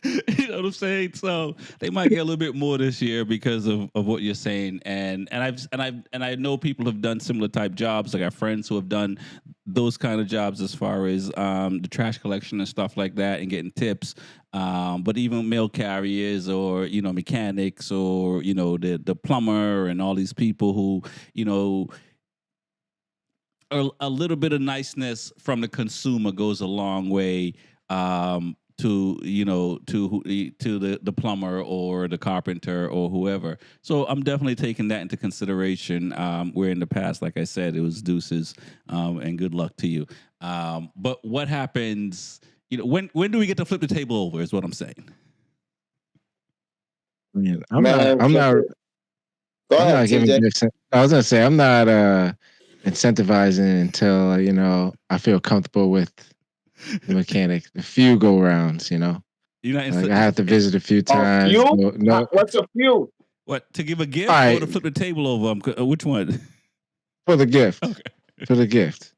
You know what I'm saying? So they might get a little bit more this year because of what you're saying. And I know people have done similar type jobs. I got friends who have done those kind of jobs as far as the trash collection and stuff like that, and getting tips. But even mail carriers or mechanics or the plumber and all these people who a little bit of niceness from the consumer goes a long way to the plumber or the carpenter or whoever. So I'm definitely taking that into consideration. Where in the past, like I said, it was deuces and good luck to you. But what happens? When do we get to flip the table over? Is what I'm saying. I'm not giving gifts. I was gonna say I'm not incentivizing until I feel comfortable with the mechanic. A few go rounds, You're not I have to visit a few times. No. What's a few? What, to give a gift or to flip the table over? Which one? For the gift. Okay. For the gift.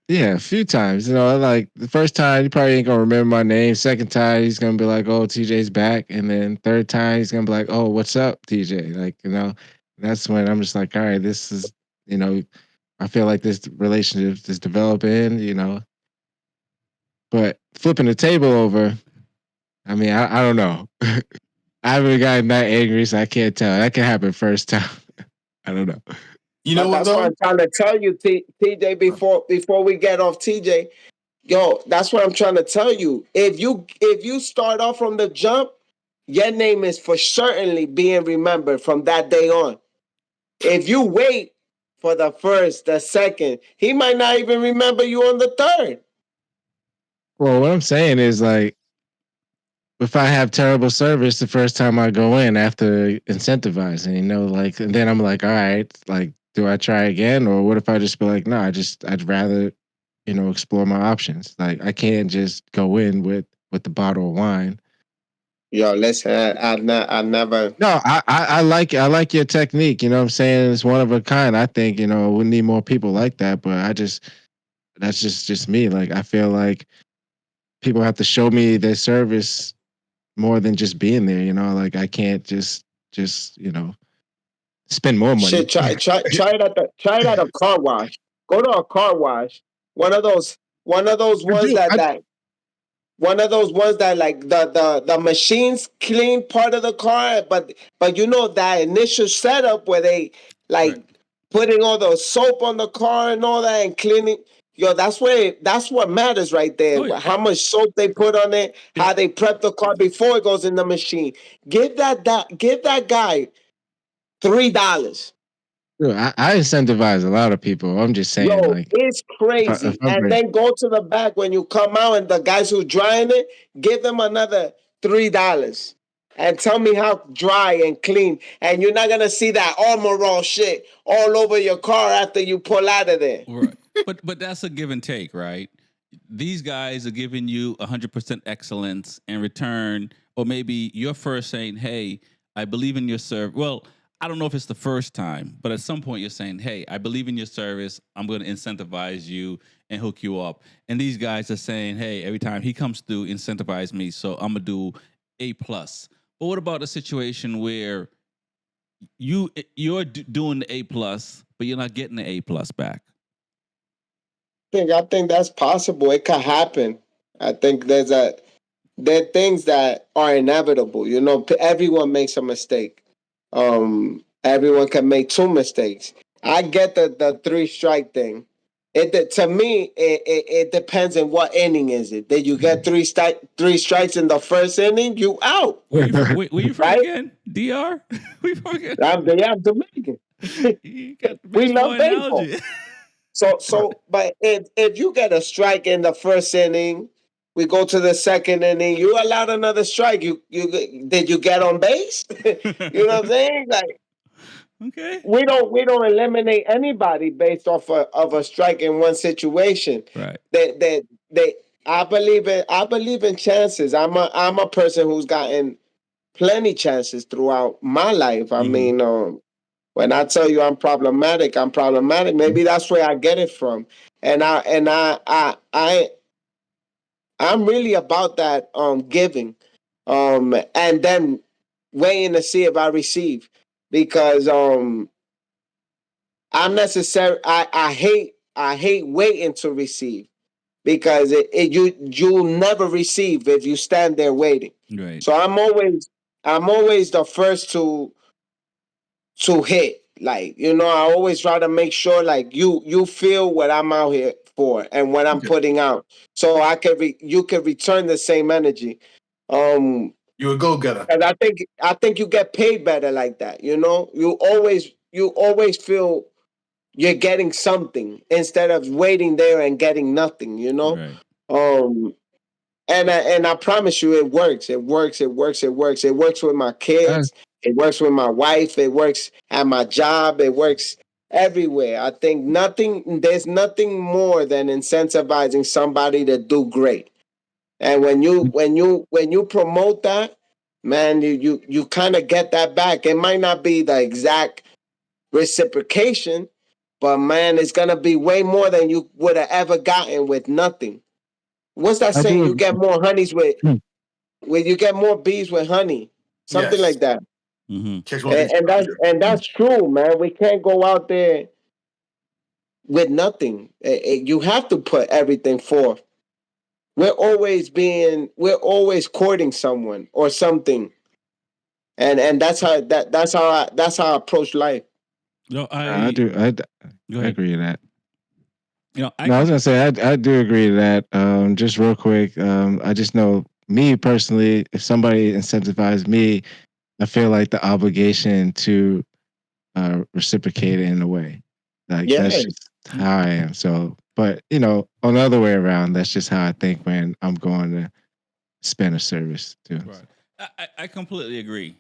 Yeah, a few times. Like the first time, you probably ain't gonna remember my name. Second time, he's gonna be like, "Oh, TJ's back," and then third time, he's gonna be like, "Oh, what's up, TJ?" That's when I'm just like, "All right, this is." I feel like this relationship is developing. But flipping the table over, I mean, I don't know. I haven't gotten that angry, so I can't tell. That can happen first time. I don't know. You know what? That's what I'm trying to tell you, TJ. Before we get off, TJ, that's what I'm trying to tell you. If you start off from the jump, your name is for certainly being remembered from that day on. If you wait for the first, the second, he might not even remember you on the third. Well, what I'm saying is like, if I have terrible service the first time I go in after incentivizing, like, and then I'm like, all right, like, do I try again, or what if I just be like, no, I'd rather, explore my options. Like, I can't just go in with the bottle of wine. Yo, listen, I never. No, I like your technique. You know what I'm saying? It's one of a kind. I think, we need more people like that, but that's just me. Like, I feel like people have to show me their service more than just being there, like I can't just, spend more money. Shit, try it at a car wash. Go to a car wash. One of those one of those I ones do. that I, that one of those ones that like the machines clean part of the car, but that initial setup where they Right. like putting all the soap on the car and all that and cleaning. Yo, that's what matters right there. Oh yeah. How much soap they put on it, Yeah. how they prep the car before it goes in the machine. Give that guy $3. I incentivize a lot of people. I'm just saying, Yo, like, it's if crazy. I'm And then go to the back when you come out and the guys who drying it, give them another $3. And tell me how dry and clean. And you're not gonna see that armor all shit all over your car after you pull out of there. Right. But that's a give and take, right? These guys are giving you 100% excellence in return, or maybe you're first saying, "Hey, I believe in your service." Well, I don't know if it's the first time, but at some point you're saying, "Hey, I believe in your service. I'm going to incentivize you and hook you up." And these guys are saying, "Hey, every time he comes through, incentivize me, so I'm gonna do A+." But what about a situation where you're doing the A+, but you're not getting the A+ back? I think that's possible. It could happen. I think there are things that are inevitable. Everyone makes a mistake. Everyone can make two mistakes. I get the three strike thing. To me, it depends on what inning is it. Did you get three strikes in the first inning? You out, Where you from right? again? DR? We from again? I'm Dominican. You got the We baseball love baseball. analogy. But if you get a strike in the first inning, we go to the second inning. You allowed another strike. You did you get on base? You know what I'm saying? Like Okay. we don't eliminate anybody based off of a strike in one situation. Right. They I believe in chances. I'm a person who's gotten plenty chances throughout my life. I Mhm. mean, when I tell you I'm problematic, I'm problematic. Maybe that's where I get it from. And I'm really about that giving. And then waiting to see if I receive. Because I'm necessary I hate waiting to receive because you'll never receive if you stand there waiting. Right. So I'm always the first to hit. Like, I always try to make sure like you feel what I'm out here for and what I'm Okay. putting out. So you can return the same energy. You're a go-getter. And I think you get paid better like that, you always feel you're getting something instead of waiting there and getting nothing. Right. Um and I promise you, it works. It works. It works. It works. It works with my I, kids. It works with my wife. It works at my job. It works everywhere. I think there's nothing more than incentivizing somebody to do great. And when you promote that, man, you kind of get that back. It might not be the exact reciprocation, but man, it's gonna be way more than you would have ever gotten with nothing. What's that I saying? do You get more honeys with agree. when you get more bees with honey, something Yes. like that. Mhm. Catch one And, piece and of that's treasure. and that's true, man. We can't go out there with nothing. You have to put everything forth. We're always courting someone or something, and that's how I approach life. No, I do. Go I ahead. agree to that. I No, I was can. gonna say I do agree to that. Just real quick, I just know me personally, if somebody incentivized me, I feel like the obligation to reciprocate it in a way. Like that's Yeah, just how I am. So But on the other way around, that's just how I think when I'm going to spend a service too. Right. I completely agree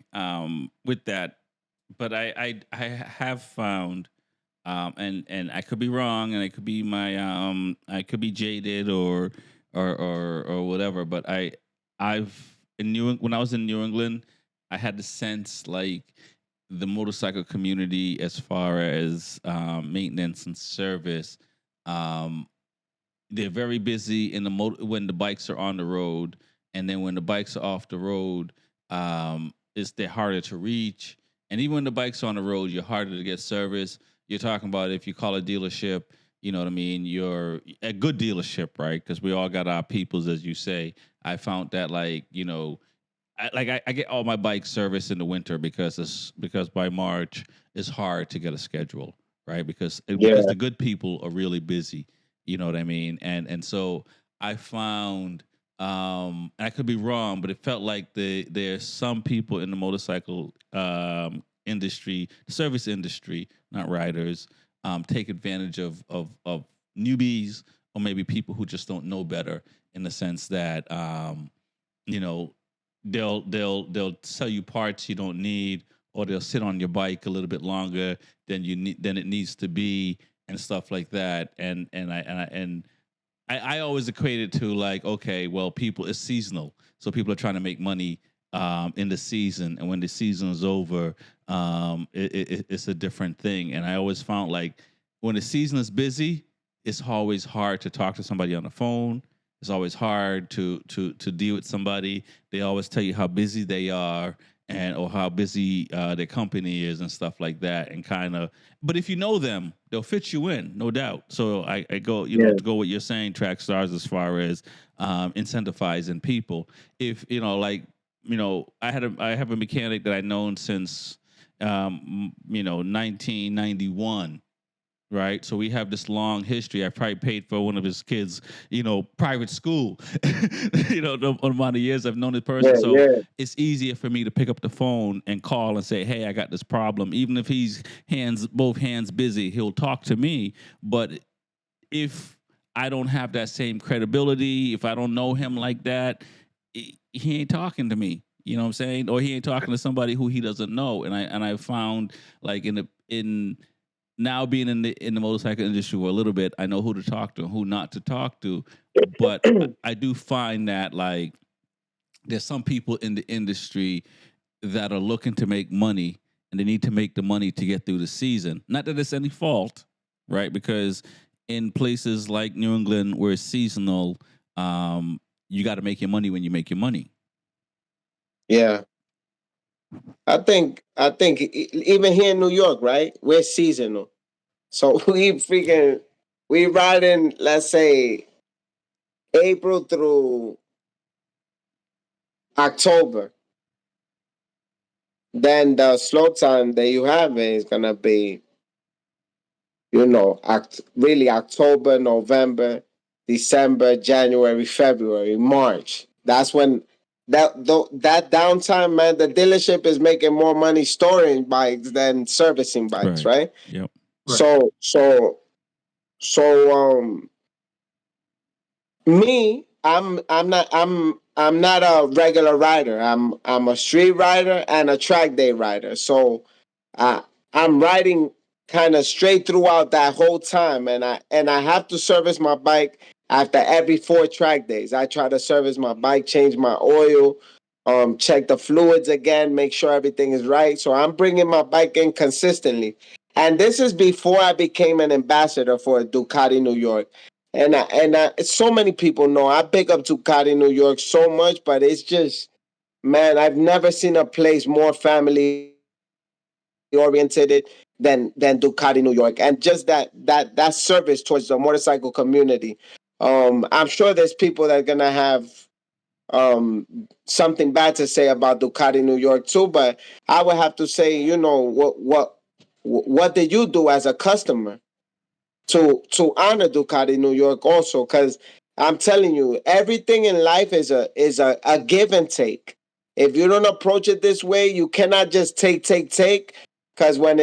with that, but I have found, and I could be wrong, and it could be I could be jaded or whatever, but I've when I was in New England, I had the sense like the motorcycle community as far as maintenance and service. Um, they're very busy in the when the bikes are on the road, and then when the bikes are off the road, they're harder to reach. And even when the bikes are on the road, you're harder to get service. You're talking about if you call a dealership, you know what I mean. You're a good dealership, right? Because we all got our peoples, as you say. I found that I get all my bike service in the winter because by March it's hard to get a schedule, right? Because the good people are really busy. You know what I mean? And so I found I could be wrong, but it felt like there's some people in the motorcycle industry, the service industry, not riders, take advantage of newbies or maybe people who just don't know better in the sense that you know they'll sell you parts you don't need, or they'll sit on your bike a little bit longer than it needs to be, and stuff like that. I always equate it to like, okay, well, people, it's seasonal, so people are trying to make money in the season, and when the season is over, it's a different thing. And I always found like when the season is busy, it's always hard to talk to somebody on the phone. It's always hard to deal with somebody. They always tell you how busy they are and or how busy their company is and stuff like that. And kind of, but if you know them, they'll fit you in, no doubt. So I go, to go what you're saying, Trax Stars, as far as incentivizing people. If I have a mechanic that I've known since 1991. Right. So we have this long history. I probably paid for one of his kids, private school, the amount of years I've known this person. So it's easier for me to pick up the phone and call and say, hey, I got this problem. Even if he's both hands busy, he'll talk to me. But if I don't have that same credibility, if I don't know him like that, he ain't talking to me. You know what I'm saying? Or he ain't talking to somebody who he doesn't know. And I found like in now being in the motorcycle industry for a little bit, I know who to talk to and who not to talk to. But I do find that like there's some people in the industry that are looking to make money, and they need to make the money to get through the season. Not that it's any fault, right? Because in places like New England where it's seasonal, you got to make your money when you make your money. Yeah. I think even here in New York, right? We're seasonal. So we riding, let's say, April through October. Then the slow time that you have is gonna be, really October, November, December, January, February, March. That's when that downtime, man. The dealership is making more money storing bikes than servicing bikes, right? Yep. Right. So me, I'm not a regular rider. I'm a street rider and a track day rider. So I I'm riding kind of straight throughout that whole time, and I have to service my bike after every 4 track days. I try to service my bike, change my oil, check the fluids again, make sure everything is right. So I'm bringing my bike in consistently. And this is before I became an ambassador for Ducati New York. So many people know I pick up Ducati New York so much, but it's just, man, I've never seen a place more family oriented than Ducati New York, and just that service towards the motorcycle community. I'm sure there's people that are gonna have something bad to say about Ducati New York too, but I would have to say, what did you do as a customer to honor Ducati New York also? Because I'm telling you, everything in life is a give and take. If you don't approach it this way, you cannot just take. Because when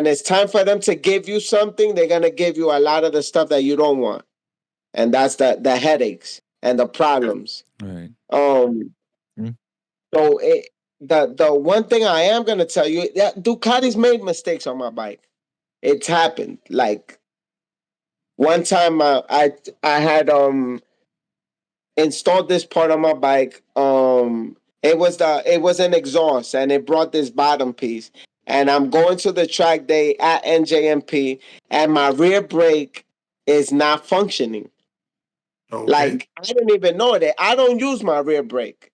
it's time for them to give you something, they're gonna give you a lot of the stuff that you don't want, and that's the headaches and the problems. Right. Mm. So the one thing I am gonna tell you, that Ducati's made mistakes on my bike. It's happened. Like one time, I had installed this part on my bike. It was an exhaust, and it brought this bottom piece. And I'm going to the track day at NJMP, and my rear brake is not functioning. Okay. Like I didn't even know that. I don't use my rear brake.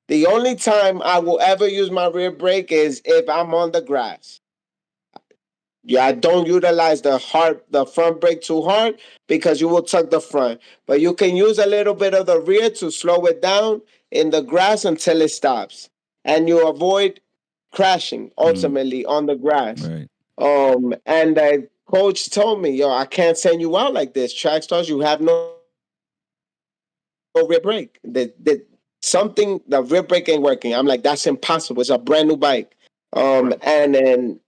The only time I will ever use my rear brake is if I'm on the grass. Yeah, I don't utilize the front brake too hard because you will tuck the front. But you can use a little bit of the rear to slow it down in the grass until it stops. And you avoid crashing ultimately on the grass. Right. And the coach told me, yo, I can't send you out like this. Track stars, you have no rear brake. The rear brake ain't working. I'm like, that's impossible. It's a brand new bike. Right. And then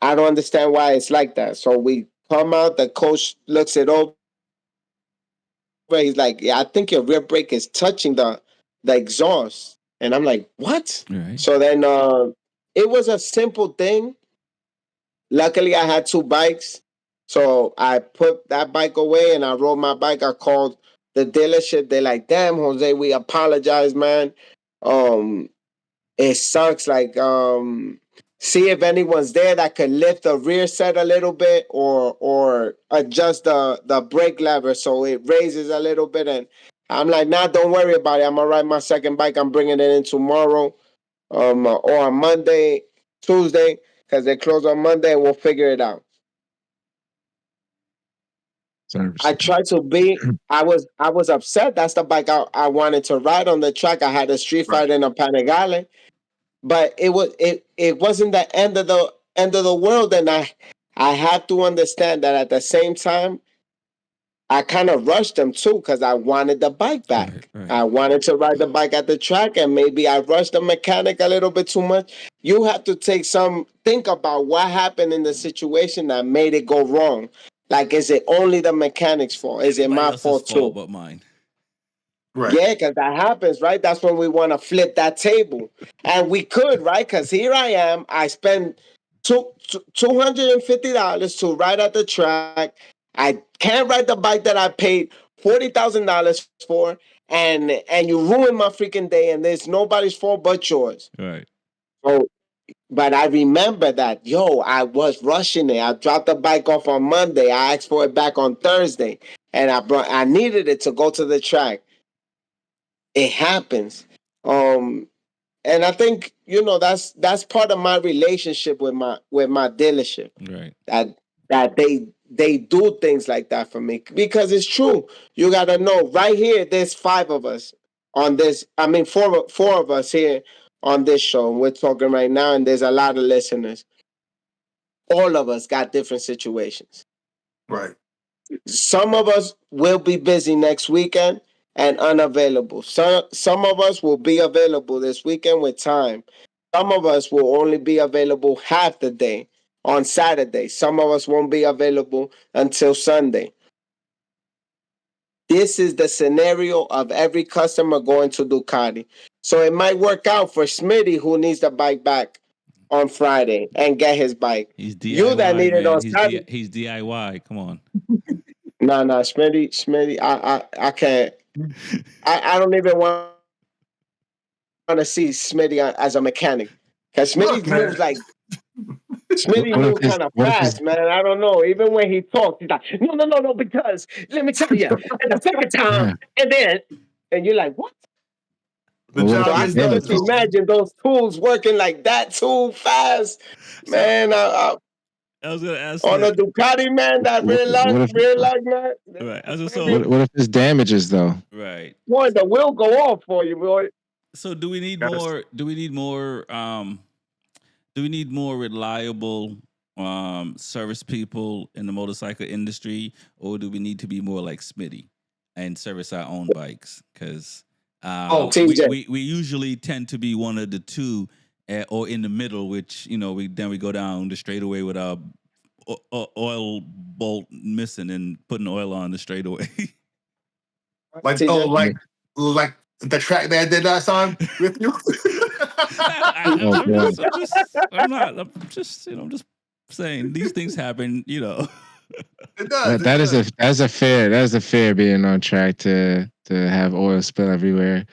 I don't understand why it's like that. So we come out, the coach looks it over. He's like, yeah, I think your rear brake is touching the exhaust. And I'm like, what? Right. So then it was a simple thing. Luckily, I had two bikes. So I put that bike away and I rode my bike. I called the dealership. They're like, damn, Jose, we apologize, man. It sucks. Like, see if anyone's there that could lift the rear set a little bit or adjust the brake lever so it raises a little bit. And I'm like, nah, don't worry about it. I'm gonna ride my second bike. I'm bringing it in tomorrow, or on Monday, Tuesday, because they close on Monday, and we'll figure it out. I tried to be. I was upset. That's the bike I wanted to ride on the track. I had a street Right. fighter in a Panigale, but it wasn't the end of the world. And I had to understand that at the same time, I kind of rushed them too because I wanted the bike back. Right. I wanted to ride the bike at the track, and maybe I rushed the mechanic a little bit too much. You have to think about what happened in the situation that made it go wrong. Like, is it only the mechanic's fault? Is it Everybody my else's fault too? but mine. Right. Yeah, because that happens, right? That's when we want to flip that table. And we could, right? Because here I am. I spend $250 to ride at the track. I can't ride the bike that I paid $40,000 for. And you ruin my freaking day. And there's nobody's fault but yours. Right. So, but I remember that, yo, I was rushing it. I dropped the bike off on Monday. I asked for it back on Thursday. And I needed it to go to the track. It happens. And I think that's part of my relationship with my dealership. Right. That they do things like that for me because it's true. You gotta know right here. There's five of us on this. I mean, four of us here on this show. We're talking right now, and there's a lot of listeners. All of us got different situations. Right. Some of us will be busy next weekend and unavailable. Some of us will be available this weekend with time. Some of us will only be available half the day on Saturday. Some of us won't be available until Sunday. This is the scenario of every customer going to Ducati. So it might work out for Smitty, who needs the bike back on Friday and get his bike. He's DIY, You that need it man. on Saturday. He's DIY. Come on. No, Smitty, I can't. I don't even want to see Smitty as a mechanic because Smitty Look, man. moves like Smitty What if moves his- kind of what if his- fast, man. I don't know. Even when he talks, he's like, no, because let me tell you, and the second time, and you're like, what? The Well, what job if So I is his can done. just damages? imagine those tools working like that too fast, man. I was gonna ask On a that. Ducati, man, that What rear lock, man. Right. what if his damages though? Right. Boy, the wheel go off for you, boy. So do we need Gotta- more? Do we need more? Do we need more reliable service people in the motorcycle industry, or do we need to be more like Smitty and service our own bikes? Because Oh, TJ. we usually tend to be one of the two, or in the middle, which we go down the straightaway with our oil bolt missing and putting oil on the straightaway. Like like the track that I did last time with you. I'm just saying these things happen. It does. That is a fair being on track to have oil spill everywhere.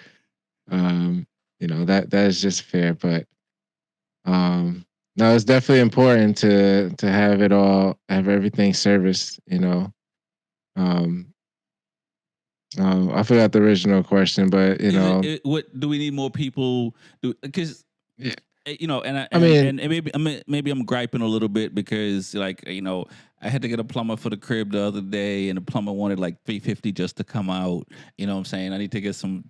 That is just fair, but no, it's definitely important to have everything serviced. I forgot the original question, but what do we need more people? Because yeah. Maybe I'm griping a little bit because I had to get a plumber for the crib the other day, and the plumber wanted like $350 just to come out. You know what I'm saying? I need to get some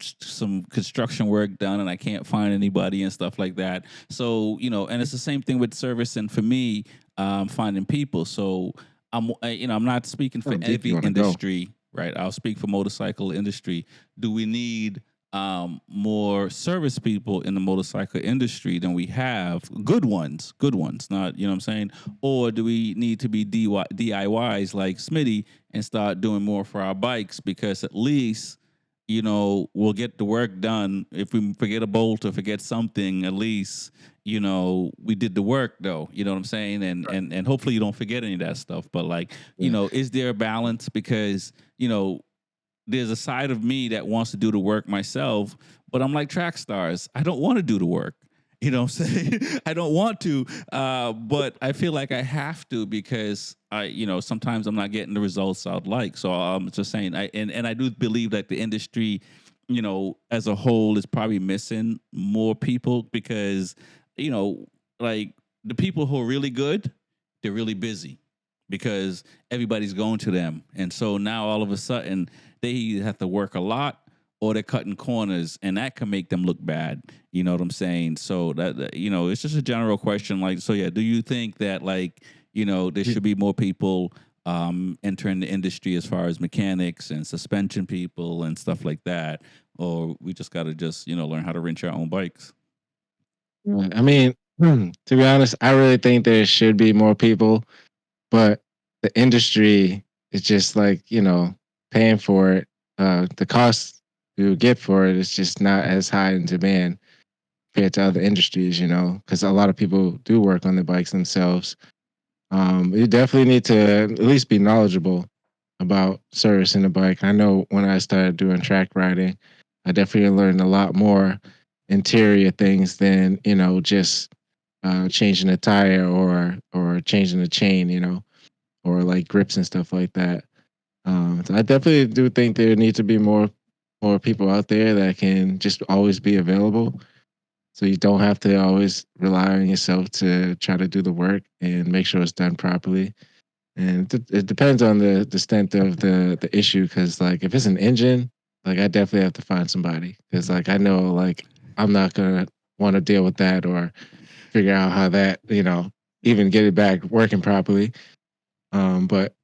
construction work done, and I can't find anybody and stuff like that. So and it's the same thing with service, and for me, finding people. So I'm not speaking for every industry, right? I'll speak for motorcycle industry. Do we need more service people in the motorcycle industry than we have? Good ones, not, what I'm saying? Or do we need to be DIYs like Smitty and start doing more for our bikes? Because at least, we'll get the work done. If we forget a bolt or forget something, at least, we did the work though. You know what I'm saying? And hopefully you don't forget any of that stuff. But is there a balance? Because, there's a side of me that wants to do the work myself, but I'm like Trax Starz. I don't want to do the work. You know what I'm saying? I don't want to, but I feel like I have to because sometimes I'm not getting the results I'd like. So I'm just saying, I do believe that the industry, as a whole is probably missing more people because, like the people who are really good, they're really busy because everybody's going to them. And so now all of a sudden they either have to work a lot or they're cutting corners, and that can make them look bad. You know what I'm saying? So that it's just a general question. Do you think that there should be more people entering the industry as far as mechanics and suspension people and stuff like that, or we just got to learn how to wrench our own bikes? I mean, to be honest, I really think there should be more people, but the industry is just paying for it. The cost you get for it is just not as high in demand compared to other industries, because a lot of people do work on the bikes themselves. You definitely need to at least be knowledgeable about servicing the bike. I know when I started doing track riding, I definitely learned a lot more interior things than just changing a tire or changing a chain, or like grips and stuff like that. So I definitely do think there need to be more people out there that can just always be available. So you don't have to always rely on yourself to try to do the work and make sure it's done properly. And it depends on the extent of the issue. Because if it's an engine, I definitely have to find somebody. Because I know I'm not gonna want to deal with that or figure out how that even get it back working properly. But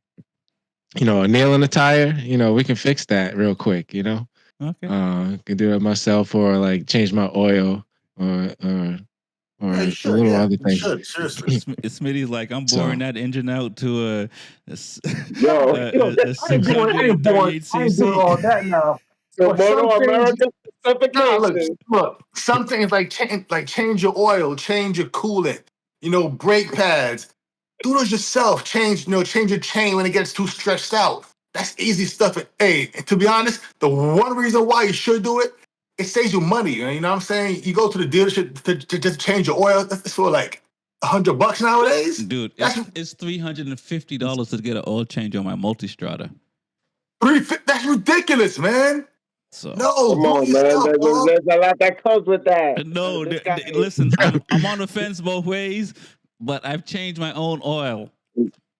a nail in the tire, we can fix that real quick. Okay. Can do it myself or change my oil or Yeah, a little other you thing. should, seriously. Smitty's like, I'm boring that engine out to a Yo, I ain't doing all that now. so But some Moto things, America Nah, specifications. look. Some things change your oil, change your coolant, brake pads. Do those yourself. Change your chain when it gets too stretched out. That's easy stuff. Hey, to be honest, the one reason why you should do it, it saves you money. You know what I'm saying? You go to the dealership to just change your oil. That's for like $100 nowadays. dude. It's $350 to get an oil change on my Multistrada. That's ridiculous, man. So No, Come do on, it man. yourself, dog. There's a lot that comes with that. no, This guy- listen, I'm on the fence both ways, but I've changed my own oil.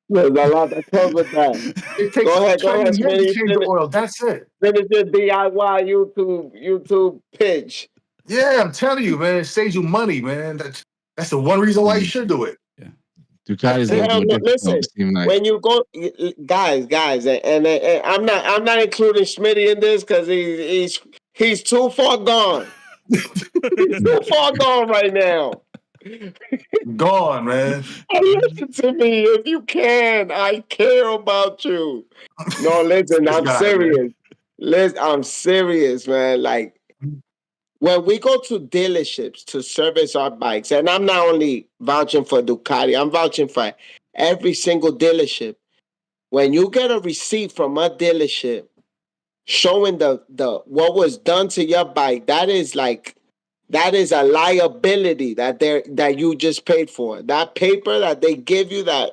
There's a lot that comes with that. It takes Go ahead, 20 years to Smitty. change the oil. That's it. Finish your DIY YouTube pitch. Yeah, I'm telling you, man. It saves you money, man. That's the one reason why you should do it. Ducati's a Hell, little more listen, difficult. Seem like when you go, guys, and I'm not including Smitty in this because he's too far gone. He's too far gone right now. Gone, man. Listen to me if you can. I care about you. No, listen, This I'm guy, man. serious. Listen, I'm serious, man. Like when we go to dealerships to service our bikes, and I'm not only vouching for Ducati, I'm vouching for every single dealership. When you get a receipt from a dealership showing the what was done to your bike, that is a liability that you just paid for. That paper that they give you, that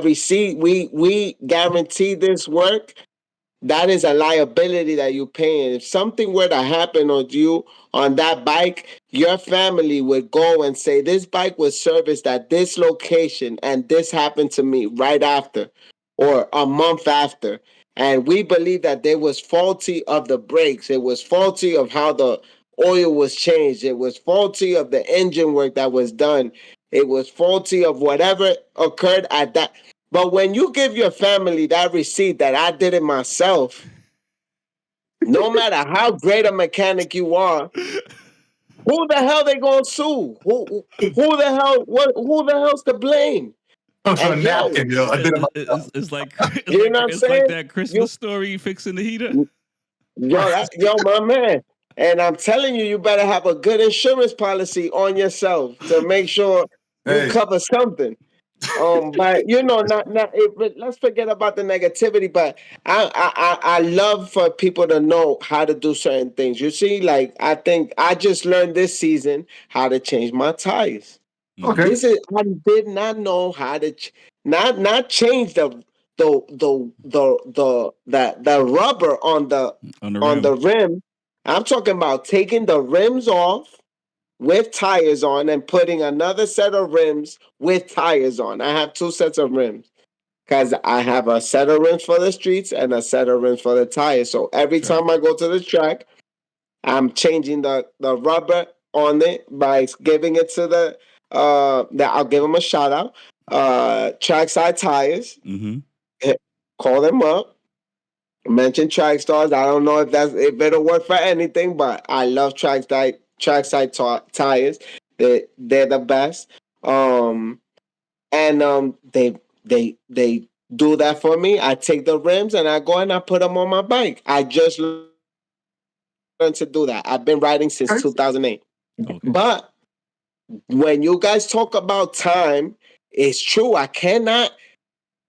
receipt, we guarantee this work. That is a liability that you're paying. If something were to happen on you on that bike, your family would go and say, this bike was serviced at this location and this happened to me right after or a month after. And we believe that they was faulty of the brakes. It was faulty of how the oil was changed. It was faulty of the engine work that was done. It was faulty of whatever occurred at that. But when you give your family that receipt that I did it myself, no matter how great a mechanic you are, who the hell they gonna sue? Who the hell? Who the hell's to blame? I'm trying And to yo, napkin, yo. I did it myself. It's like you know what I'm it's like saying? that Christmas story fixing the heater. Yo, my man. And I'm telling you, you better have a good insurance policy on yourself to make sure you Hey, cover something. But but let's forget about the negativity. But I love for people to know how to do certain things. You see, like I think I just learned this season how to change my tires. okay. This is I did not know how to not change the rubber on On the the rim. rim. I'm talking about taking the rims off with tires on and putting another set of rims with tires on. I have two sets of rims because I have a set of rims for the streets and a set of rims for the tires. So every Track. time I go to the track, I'm changing the rubber on it by giving it to I'll give them a shout out. Trackside Tires. Mm-hmm. Call them up. Mention Trackstarz. I don't know if it'll work for anything, but I love Trackside Tires. They're the best. And they do that for me. I take the rims and I go and I put them on my bike. I just learned to do that. I've been riding since 2008. Okay. But when you guys talk about time, it's true. I cannot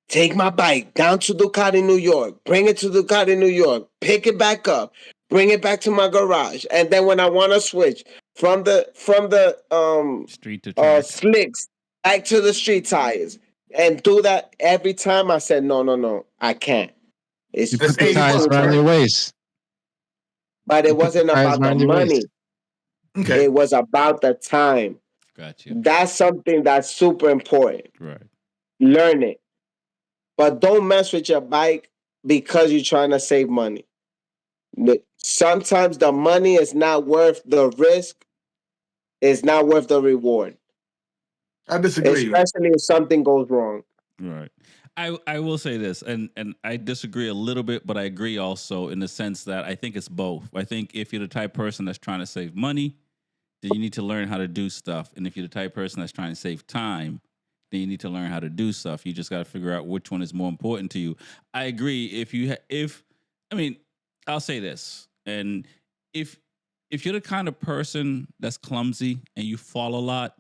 take my bike down to Ducati, New York, bring it to Ducati, New York, pick it back up, bring it back to my garage, and then when I want to switch from the Street to track. slicks back to the street tires and do that every time, I said no, I can't. It's You That's put the 80 tires bucks, around right? your waist. but it wasn't Tires about the around your waist. money. Okay. It was about the time. Got you. That's something that's super important. Right. Learn it. But don't mess with your bike because you're trying to save money. Sometimes the money is not worth the risk, it's not worth the reward, I disagree. especially if something goes wrong. Right. I will say this, and I disagree a little bit, but I agree also in the sense that I think it's both. I think if you're the type of person that's trying to save money, then you need to learn how to do stuff. And if you're the type of person that's trying to save time, then you need to learn how to do stuff. You just got to figure out which one is more important to you. I agree. I'll say this, and if you're the kind of person that's clumsy and you fall a lot,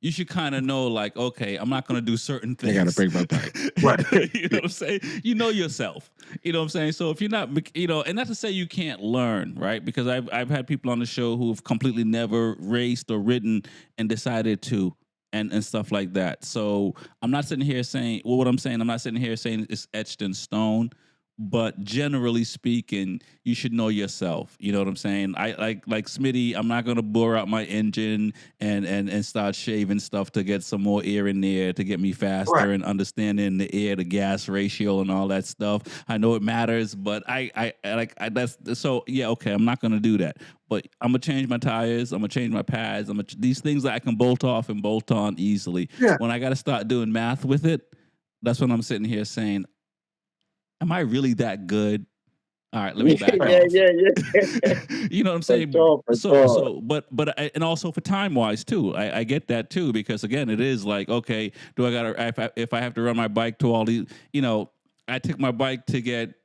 you should kind of know, like, okay, I'm not going to do certain things. I gotta break my bike. Right. You know what I'm saying? You know yourself. You know what I'm saying? So if you're not, and not to say you can't learn, right? Because I've had people on the show who've completely never raced or ridden and decided to, and stuff like that. So I'm not sitting here saying, well, what I'm saying, I'm not sitting here saying it's etched in stone. But generally speaking, you should know yourself. You know what I'm saying? I like Smitty. I'm not gonna bore out my engine and start shaving stuff to get some more air in there to get me faster Right. and understanding the air to gas ratio and all that stuff. I know it matters, but that's so yeah. Okay, I'm not gonna do that. But I'm gonna change my tires. I'm gonna change my pads. These things that I can bolt off and bolt on easily. Yeah. When I gotta start doing math with it, that's when I'm sitting here saying, am I really that good? All right, let me back yeah, off. yeah. You know what I'm For saying? sure, for sure. And also for time wise too. I get that too, because again, it is like, okay, do I gotta if I have to run my bike to all these, I took my bike to get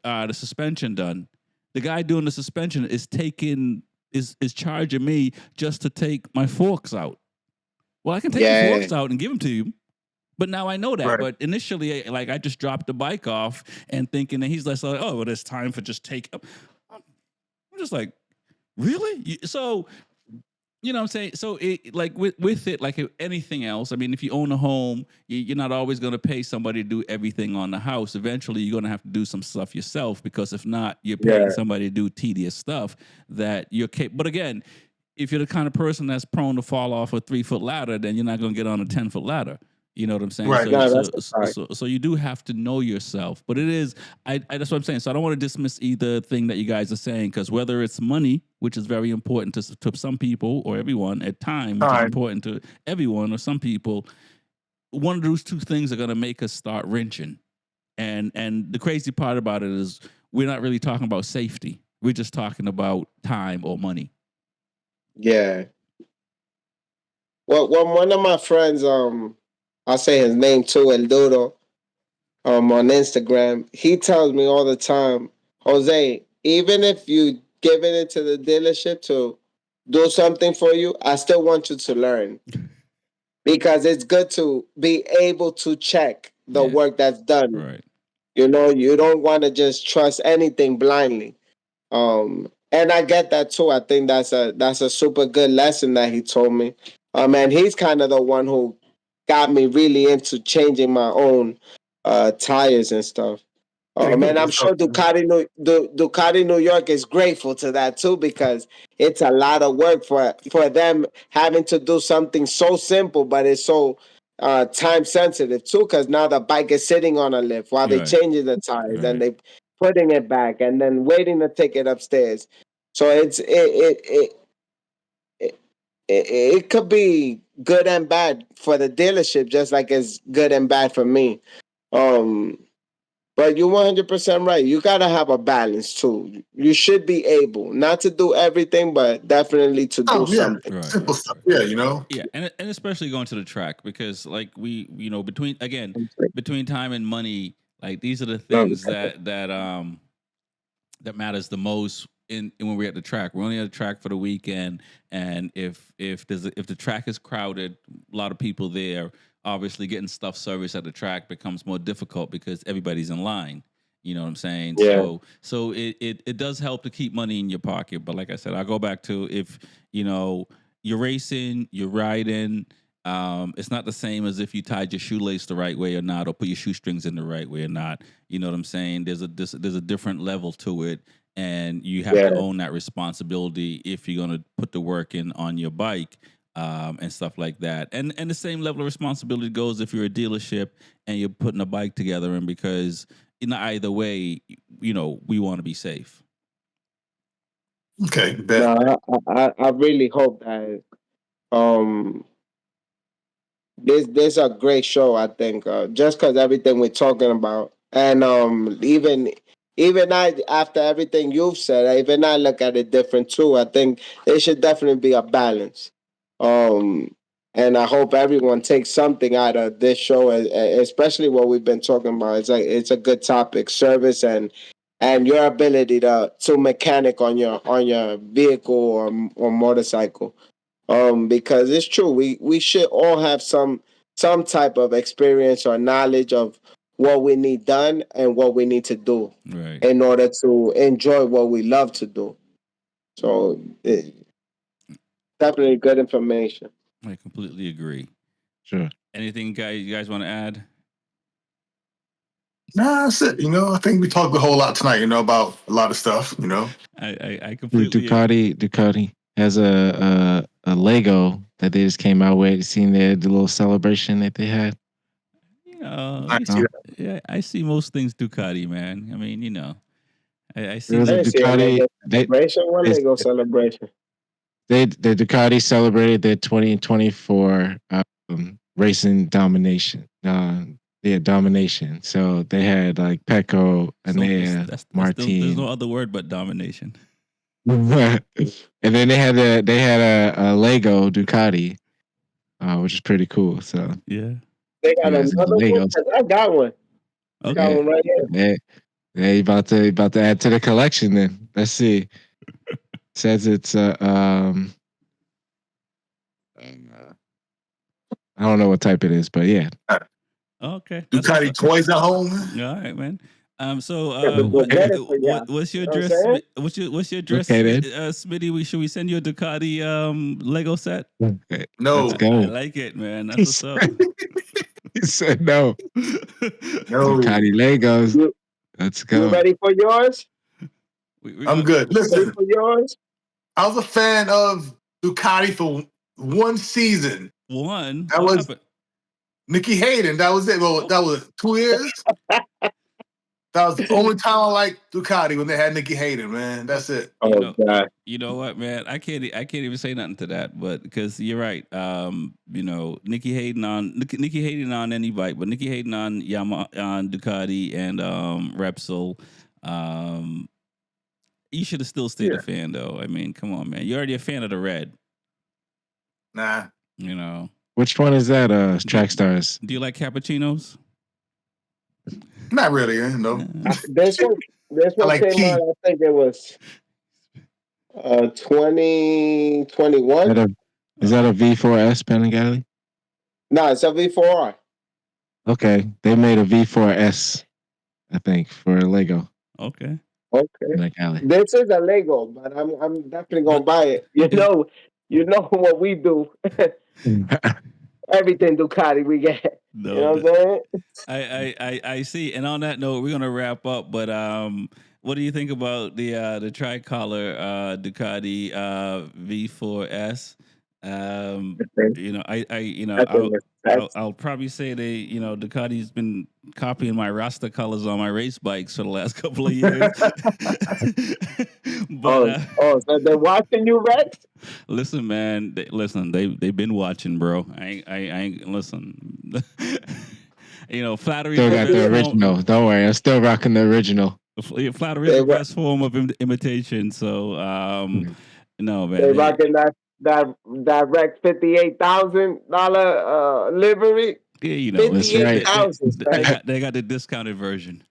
the suspension done. The guy doing the suspension is charging me just to take my forks out. Well, I can take the Yeah, forks out and give them to you. But now I know that. Right. But initially, like, I just dropped the bike off and thinking that he's like, oh, well, it's time for just take. I'm just like, really? So, you know what I'm saying? So, like with it, like anything else, I mean, if you own a home, you're not always going to pay somebody to do everything on the house. Eventually, you're going to have to do some stuff yourself, because if not, you're paying yeah, somebody to do tedious stuff that you're capable. But again, if you're the kind of person that's prone to fall off a 3-foot ladder, then you're not going to get on a 10-foot ladder. You know what I'm saying? Right. no, that's a fact. So you do have to know yourself. But it is, that's what I'm saying. So I don't want to dismiss either thing that you guys are saying, because whether it's money, which is very important to some people or everyone, at time, which is Time. important to everyone or some people, one of those two things are going to make us start wrenching. And the crazy part about it is we're not really talking about safety. We're just talking about time or money. Yeah. Well, one of my friends, I'll say his name too, El Duro, on Instagram, he tells me all the time, Jose, even if you giving it to the dealership to do something for you, I still want you to learn, because it's good to be able to check the Yeah. work that's done. Right. You know, you don't want to just trust anything blindly. And I get that too. I think that's a super good lesson that he told me. And he's kind of the one who got me really into changing my own tires and stuff. Yeah, And good I'm stuff, sure man. Ducati New York is grateful to that too, because it's a lot of work for them having to do something so simple, but it's so time sensitive too. Because now the bike is sitting on a lift while they Right. changing the tires, and Right. they putting it back, and then waiting to take it upstairs. So it could be good and bad for the dealership, just like it's good and bad for me. Um, but you're 100% right. You got to have a balance too. You should be able not to do everything, but definitely to do Oh yeah, something. Right. simple Right. stuff. Right. Yeah. Yeah, and especially going to the track, because like between time and money, like these are the things that matters the most when we're at the track. We're only at the track for the weekend, and if the track is crowded, a lot of people there, obviously getting stuff serviced at the track becomes more difficult because everybody's in line. You know what I'm saying? Yeah. So it does help to keep money in your pocket. But like I said, I go back to, if you're racing, you're riding. It's not the same as if you tied your shoelace the right way or not, or put your shoestrings in the right way or not. You know what I'm saying? There's a different level to it, and you have Yeah. to own that responsibility if you're going to put the work in on your bike, and stuff like that. And the same level of responsibility goes if you're a dealership and you're putting a bike together, and because either way, we want to be safe. Okay, bet. No, I really hope that um this a great show. I think just because everything we're talking about, and even I, after everything you've said, even I look at it different too. I think there should definitely be a balance. Um, and I hope everyone takes something out of this show, especially what we've been talking about. It's a good topic, service and your ability to mechanic on your vehicle or motorcycle. Because it's true, we should all have some type of experience or knowledge of what we need done and what we need to do Right. in order to enjoy what we love to do. So definitely good information. I completely agree. Sure. Anything, you guys want to add? Nah, that's it. I think we talked a whole lot tonight. About a lot of stuff. I completely Ducati has a Lego that they just came out with. You seen the little celebration that they had? I see that. Yeah, I see most things Ducati, man. I mean, I see There was I a didn't see a Ducati. Lego celebration. One Lego celebration. The Ducati celebrated their 2024 racing domination. Yeah, domination. So they had like Pecco, Anea, There's Martin, no other word but domination. and then they had a Lego Ducati, which is pretty cool. So Yeah. They got you guys into another one. Legos? 'Cause I got one. I got Okay. one right here. They about to add to the collection. Then let's see. Says it's I don't know what type it is, but yeah. Okay. That's Ducati toys at home. all right, man. So We'll get it for y'all. what's your You know what I'm address? saying? What's your address, Okay, then. Smitty? Should we send you a Ducati Lego set? Okay, No. let's go. I like it, man. That's what's up. He said no. No. Ducati Legos. You, Let's you go. ready for yours? I'm good. Ready Listen, for yours? I was a fan of Ducati for one season. One. That What was happened? Nicky Hayden. That was it. Well, that was 2 years. That was the only time I liked Ducati when they had Nicky Hayden, man. That's it. God. You know what, man? I can't even say nothing to that, but because you're right. Nicky Hayden on any bike, but Nicky Hayden on Yamaha, on Ducati and Repsol. You should have still stayed a fan, though. I mean, come on, man. You're already a fan of the red. Nah. You know. Which one is that? Track Stars. Do you like cappuccinos? Not really, no. This one like came tea. out, I think it was 2021. Is that a V4S Panigale? No, it's a V4R. Okay, they made a V4S, I think, for Lego. Okay. Panigale. This is a Lego, but I'm definitely gonna buy it. You know what we do. Everything Ducati we get. No, you know what I'm saying? I see. And on that note, we're gonna wrap up. But what do you think about the tricolor Ducati V4S? I'll probably say Ducati's been copying my Rasta colors on my race bikes for the last couple of years. But so they're watching you, Rex? Listen, man. They've been watching, bro. I ain't listen. Flattery. Still got the original. Don't worry, I'm still rocking the original. Flattery is the best form of imitation. So, no, man. They rocking that Rex $58,000 livery. Yeah, $58,000. They got the discounted version.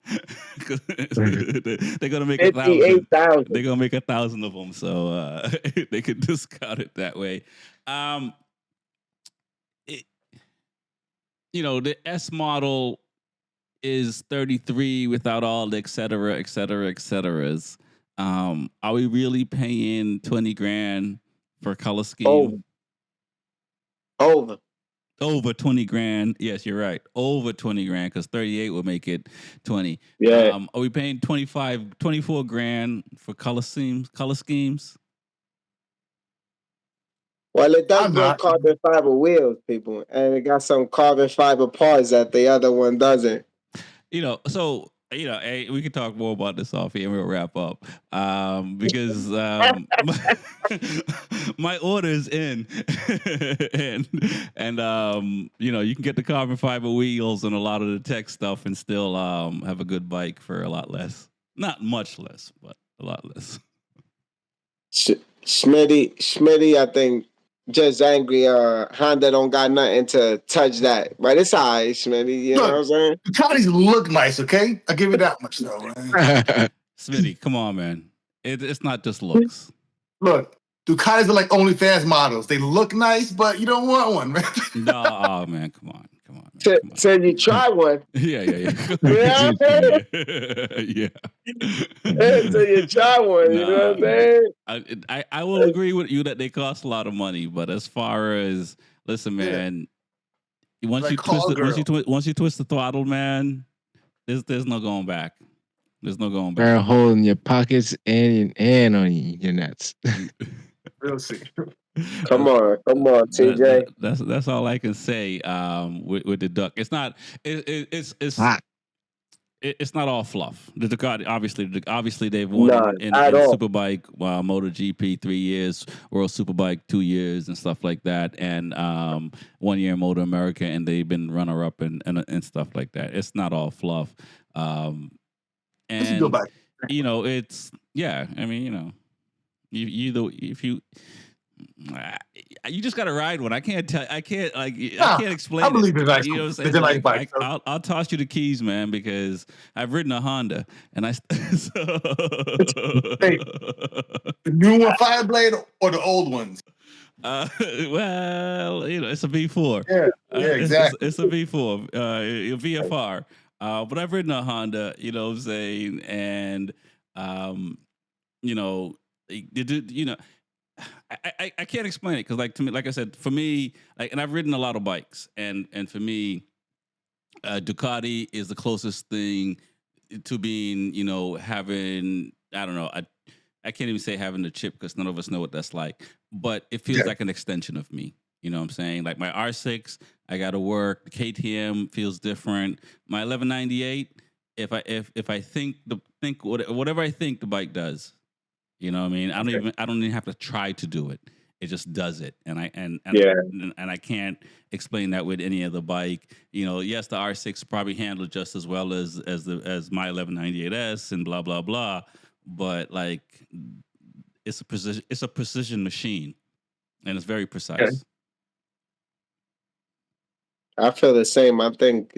They're gonna make 58,000. They're gonna make 1,000 of them, so they could discount it that way. The S model is 33 without all the et cetera, et cetera, et ceteras. Are we really paying 20 grand for color scheme? Over 20 grand. Yes, you're right. Over 20 grand, because 38 would make it 20. Yeah. Are we paying 24 grand for color schemes? Well, it does grow carbon fiber wheels, people, and it got some carbon fiber parts that the other one doesn't. Hey, we can talk more about this off here and we'll wrap up. Because my order is in. and you can get the carbon fiber wheels and a lot of the tech stuff and still have a good bike for a lot less. Not much less, but a lot less. Smitty, I think just angry Honda don't got nothing to touch that. But it's all right, Smitty. You know what I'm saying? Ducatis look nice, okay? I'll give you that much, though, man. Smitty, come on, man. It's not just looks. Look, Ducatis are like OnlyFans models. They look nice, but you don't want one, man. No, man, come on. So you try one. Yeah. Yeah. So you try one, you know what I'm saying? I will agree with you that they cost a lot of money, but as far as listen, man, once you twist the throttle, man, there's no going back. There's no going back. They're holding your pockets and on your nuts. We'll see. Come on, TJ. That's all I can say. With the duck, it's not. It's hot. it's not all fluff. The Ducati, obviously they've won None in at all. Superbike, MotoGP 3 years, World Superbike 2 years, and stuff like that, and 1 year in Moto America, and they've been runner up and stuff like that. It's not all fluff, It's a good and bike. it's I mean, if you. You just gotta ride one. I can't explain I believe it. it's nice. You know what I'm saying? It's a nice bike. I'll toss you the keys, man, because I've ridden a Honda and Hey, the new one, Fireblade, or the old ones? Well, it's a V4. Yeah, exactly. It's a V4, a VFR. But I've ridden a Honda. You know what I'm saying? And I can't explain it because, to me, like I said, for me, and I've ridden a lot of bikes, and for me, Ducati is the closest thing to being, having, I don't know, I can't even say having the chip because none of us know what that's like, but it feels like an extension of me. You know what I'm saying? Like my R6, I got to work. The KTM feels different. My 1198, if I think whatever I think the bike does. You know what I mean? I don't even have to try to do it. It just does it, and I can't explain that with any other bike. Yes, the R6 probably handled just as well as my 1198S and blah blah blah, but it's a precision machine, and it's very precise. Okay. I feel the same. I think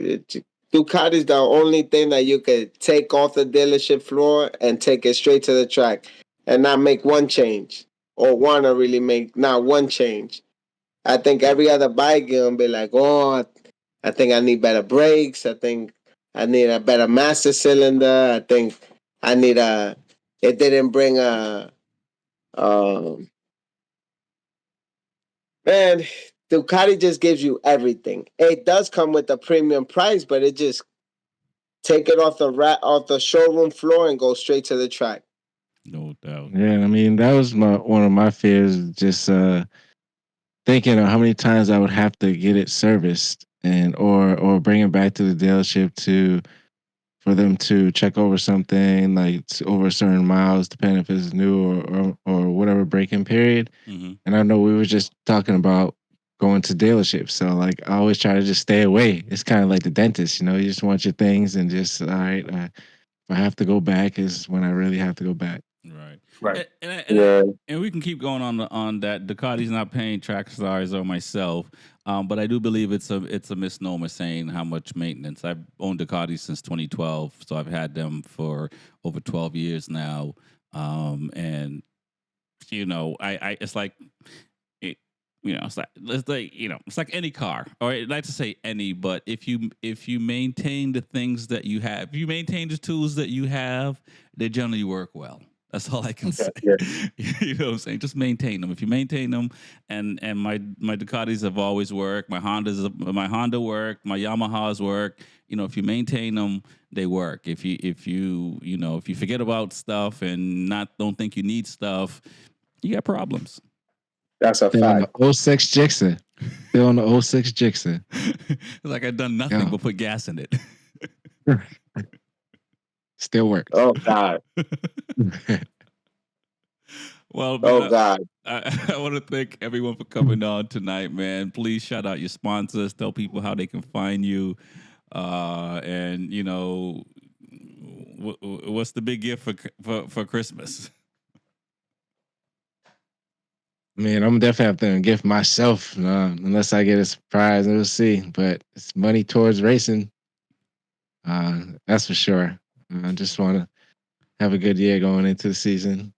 Ducati's the only thing that you could take off the dealership floor and take it straight to the track and not make one change, or want to really make not one change. I think every other bike gonna be like, oh, I think I need better brakes. I think I need a better master cylinder. I think I need it didn't bring man, Ducati just gives you everything. It does come with a premium price, but it just take it off the showroom floor and go straight to the track. No doubt. Yeah, I mean that was one of my fears. Just thinking of how many times I would have to get it serviced and or bring it back to the dealership for them to check over something over certain miles, depending if it's new or whatever break-in period. Mm-hmm. And I know we were just talking about going to dealerships, so I always try to just stay away. It's kind of like the dentist, you just want your things and just all right. If I have to go back, is when I really have to go back. Right. And we can keep going on that. Ducati's not paying Trax or myself, but I do believe it's a misnomer saying how much maintenance. I've owned Ducati since 2012, so I've had them for over 12 years now, and I it's like. It's like any car, or I'd like to say any, but if you maintain the things that you have, if you maintain the tools that you have, they generally work well. That's all I can say. Yeah. You know what I'm saying? Just maintain them. If you maintain them, and my Ducatis have always worked. My Honda worked. My Yamahas work. If you maintain them, they work. If you forget about stuff and don't think you need stuff, you got problems. That's a Still fact. on the 06 Gixxer. Still on the 06 Gixxer. It's like I've done nothing but put gas in it. Still works. Oh God. Well, man, God. I want to thank everyone for coming on tonight, man. Please shout out your sponsors. Tell people how they can find you. And what's the big gift for Christmas? I mean, I'm definitely have to gift myself, unless I get a surprise. We'll see. But it's money towards racing. That's for sure. I just want to have a good year going into the season.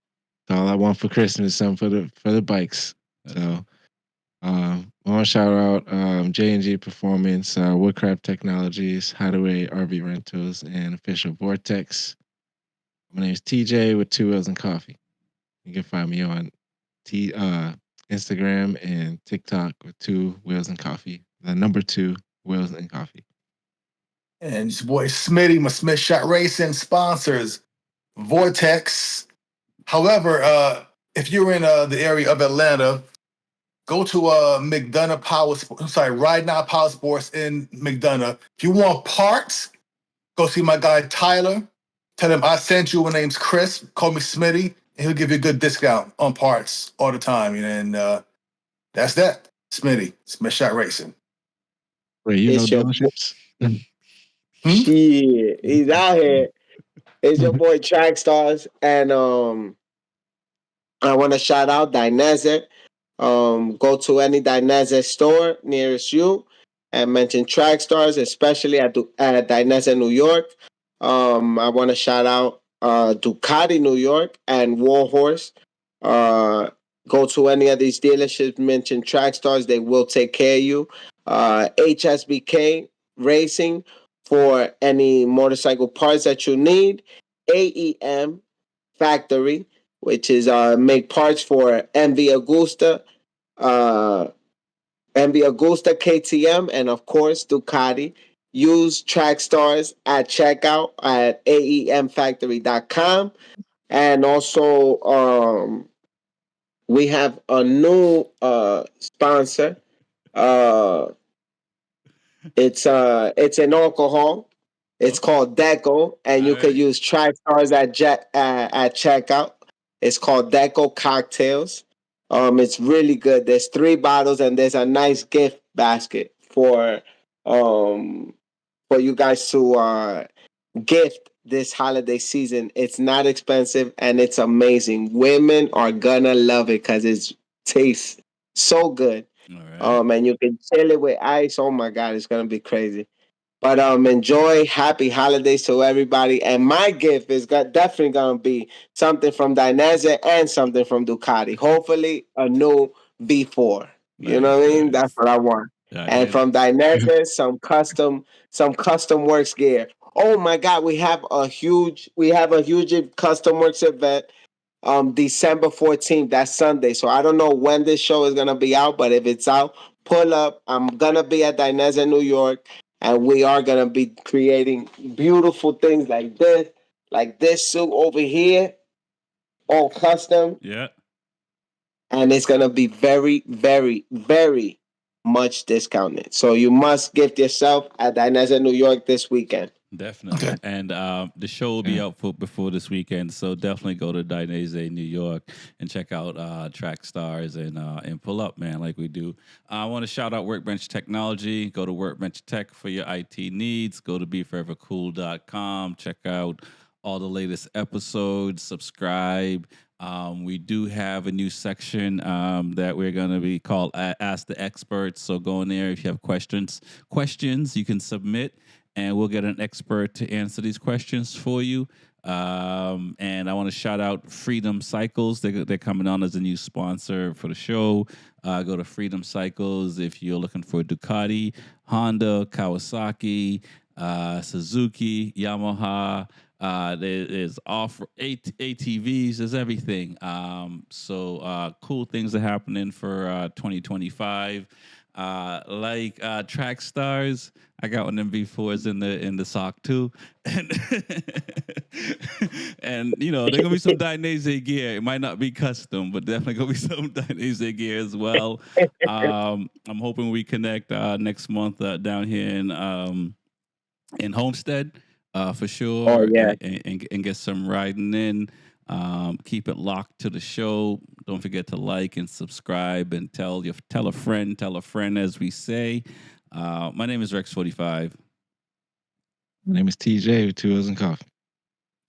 All I want for Christmas is something for the bikes. So, I want to shout out J&G Performance, Woodcraft Technologies, Hideaway RV Rentals, and Official Vortex. My name is TJ with 2 Wheels and Coffee. You can find me on Instagram and TikTok with 2 Wheels and Coffee. The number 2 Wheels and Coffee. And it's your boy Smitty, my Smith Shot Racing sponsors Vortex. However, if you're in the area of Atlanta, go to McDonough Ride Now Power Sports in McDonough. If you want parts, Go see my guy Tyler. Tell him I sent you. My name's Chris. Call me Smitty, and he'll give you a good discount on parts all the time. And that's that. Smitty, Smith Shot Racing. Wait, you know It's your dealerships? shit. He's out here. It's your boy Track Stars, and I want to shout out Dineze. Go to any Dineze store nearest you and mention Track Stars, especially at Dineze, New York. I want to shout out Ducati, New York, and Warhorse. Go to any of these dealerships, mention Track Stars, they will take care of you. HSBK Racing for any motorcycle parts that you need. AEM Factory, which is make parts for MV Agusta, KTM, and of course Ducati. Use Track Stars at checkout at aemfactory.com. And also we have a new sponsor. It's an alcohol. It's called Deco, and you can use Track Stars at checkout. It's called Deco Cocktails. It's really good. There's 3 bottles, and there's a nice gift basket for you guys to gift this holiday season. It's not expensive, and it's amazing. Women are gonna love it because it tastes so good. All right. And you can chill it with ice. Oh my God, it's gonna be crazy. But enjoy. Happy holidays to everybody. And my gift is definitely gonna be something from Dineze and something from Ducati. Hopefully, a new V4. You know what I mean? That's what I want. And from Dineze, some custom works gear. Oh my God, we have a huge custom works event. December 14th, that's Sunday. So I don't know when this show is gonna be out, but if it's out, pull up. I'm gonna be at Dineze, New York, and we are gonna be creating beautiful things like this suit over here, all custom, Yeah. and it's gonna be very, very, very much discounted. So you must gift yourself at Dineze, New York this weekend. Definitely. Okay. And the show will be out before this weekend. So definitely go to Dineze, New York, and check out Track Stars and pull up, man, like we do. I want to shout out Workbench Technology. Go to Workbench Tech for your IT needs. Go to BeForeverCool.com. Check out all the latest episodes. Subscribe. We do have a new section that we're going to be called Ask the Experts. So go in there if you have questions you can submit, and we'll get an expert to answer these questions for you. And I want to shout out Freedom Cycles. They're coming on as a new sponsor for the show. Go to Freedom Cycles if you're looking for Ducati, Honda, Kawasaki, Suzuki, Yamaha. There's ATVs, there's everything. So cool things are happening for 2025. Like Track Stars, I got one of them V4s in the sock too, and and there gonna be some Dineze gear. It might not be custom, but definitely gonna be some Dineze gear as well. I'm hoping we connect next month down here in Homestead for sure. Oh, yeah. And get some riding in. Keep it locked to the show. Don't forget to like and subscribe and tell a friend, as we say. My name is Rex45. My name is TJ with 2 O's and Coffee.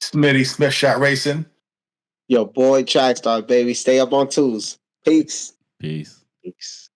Smitty, Smith Shot Racing. Your boy Track Stars, baby. Stay up on twos. Peace. Peace. Peace.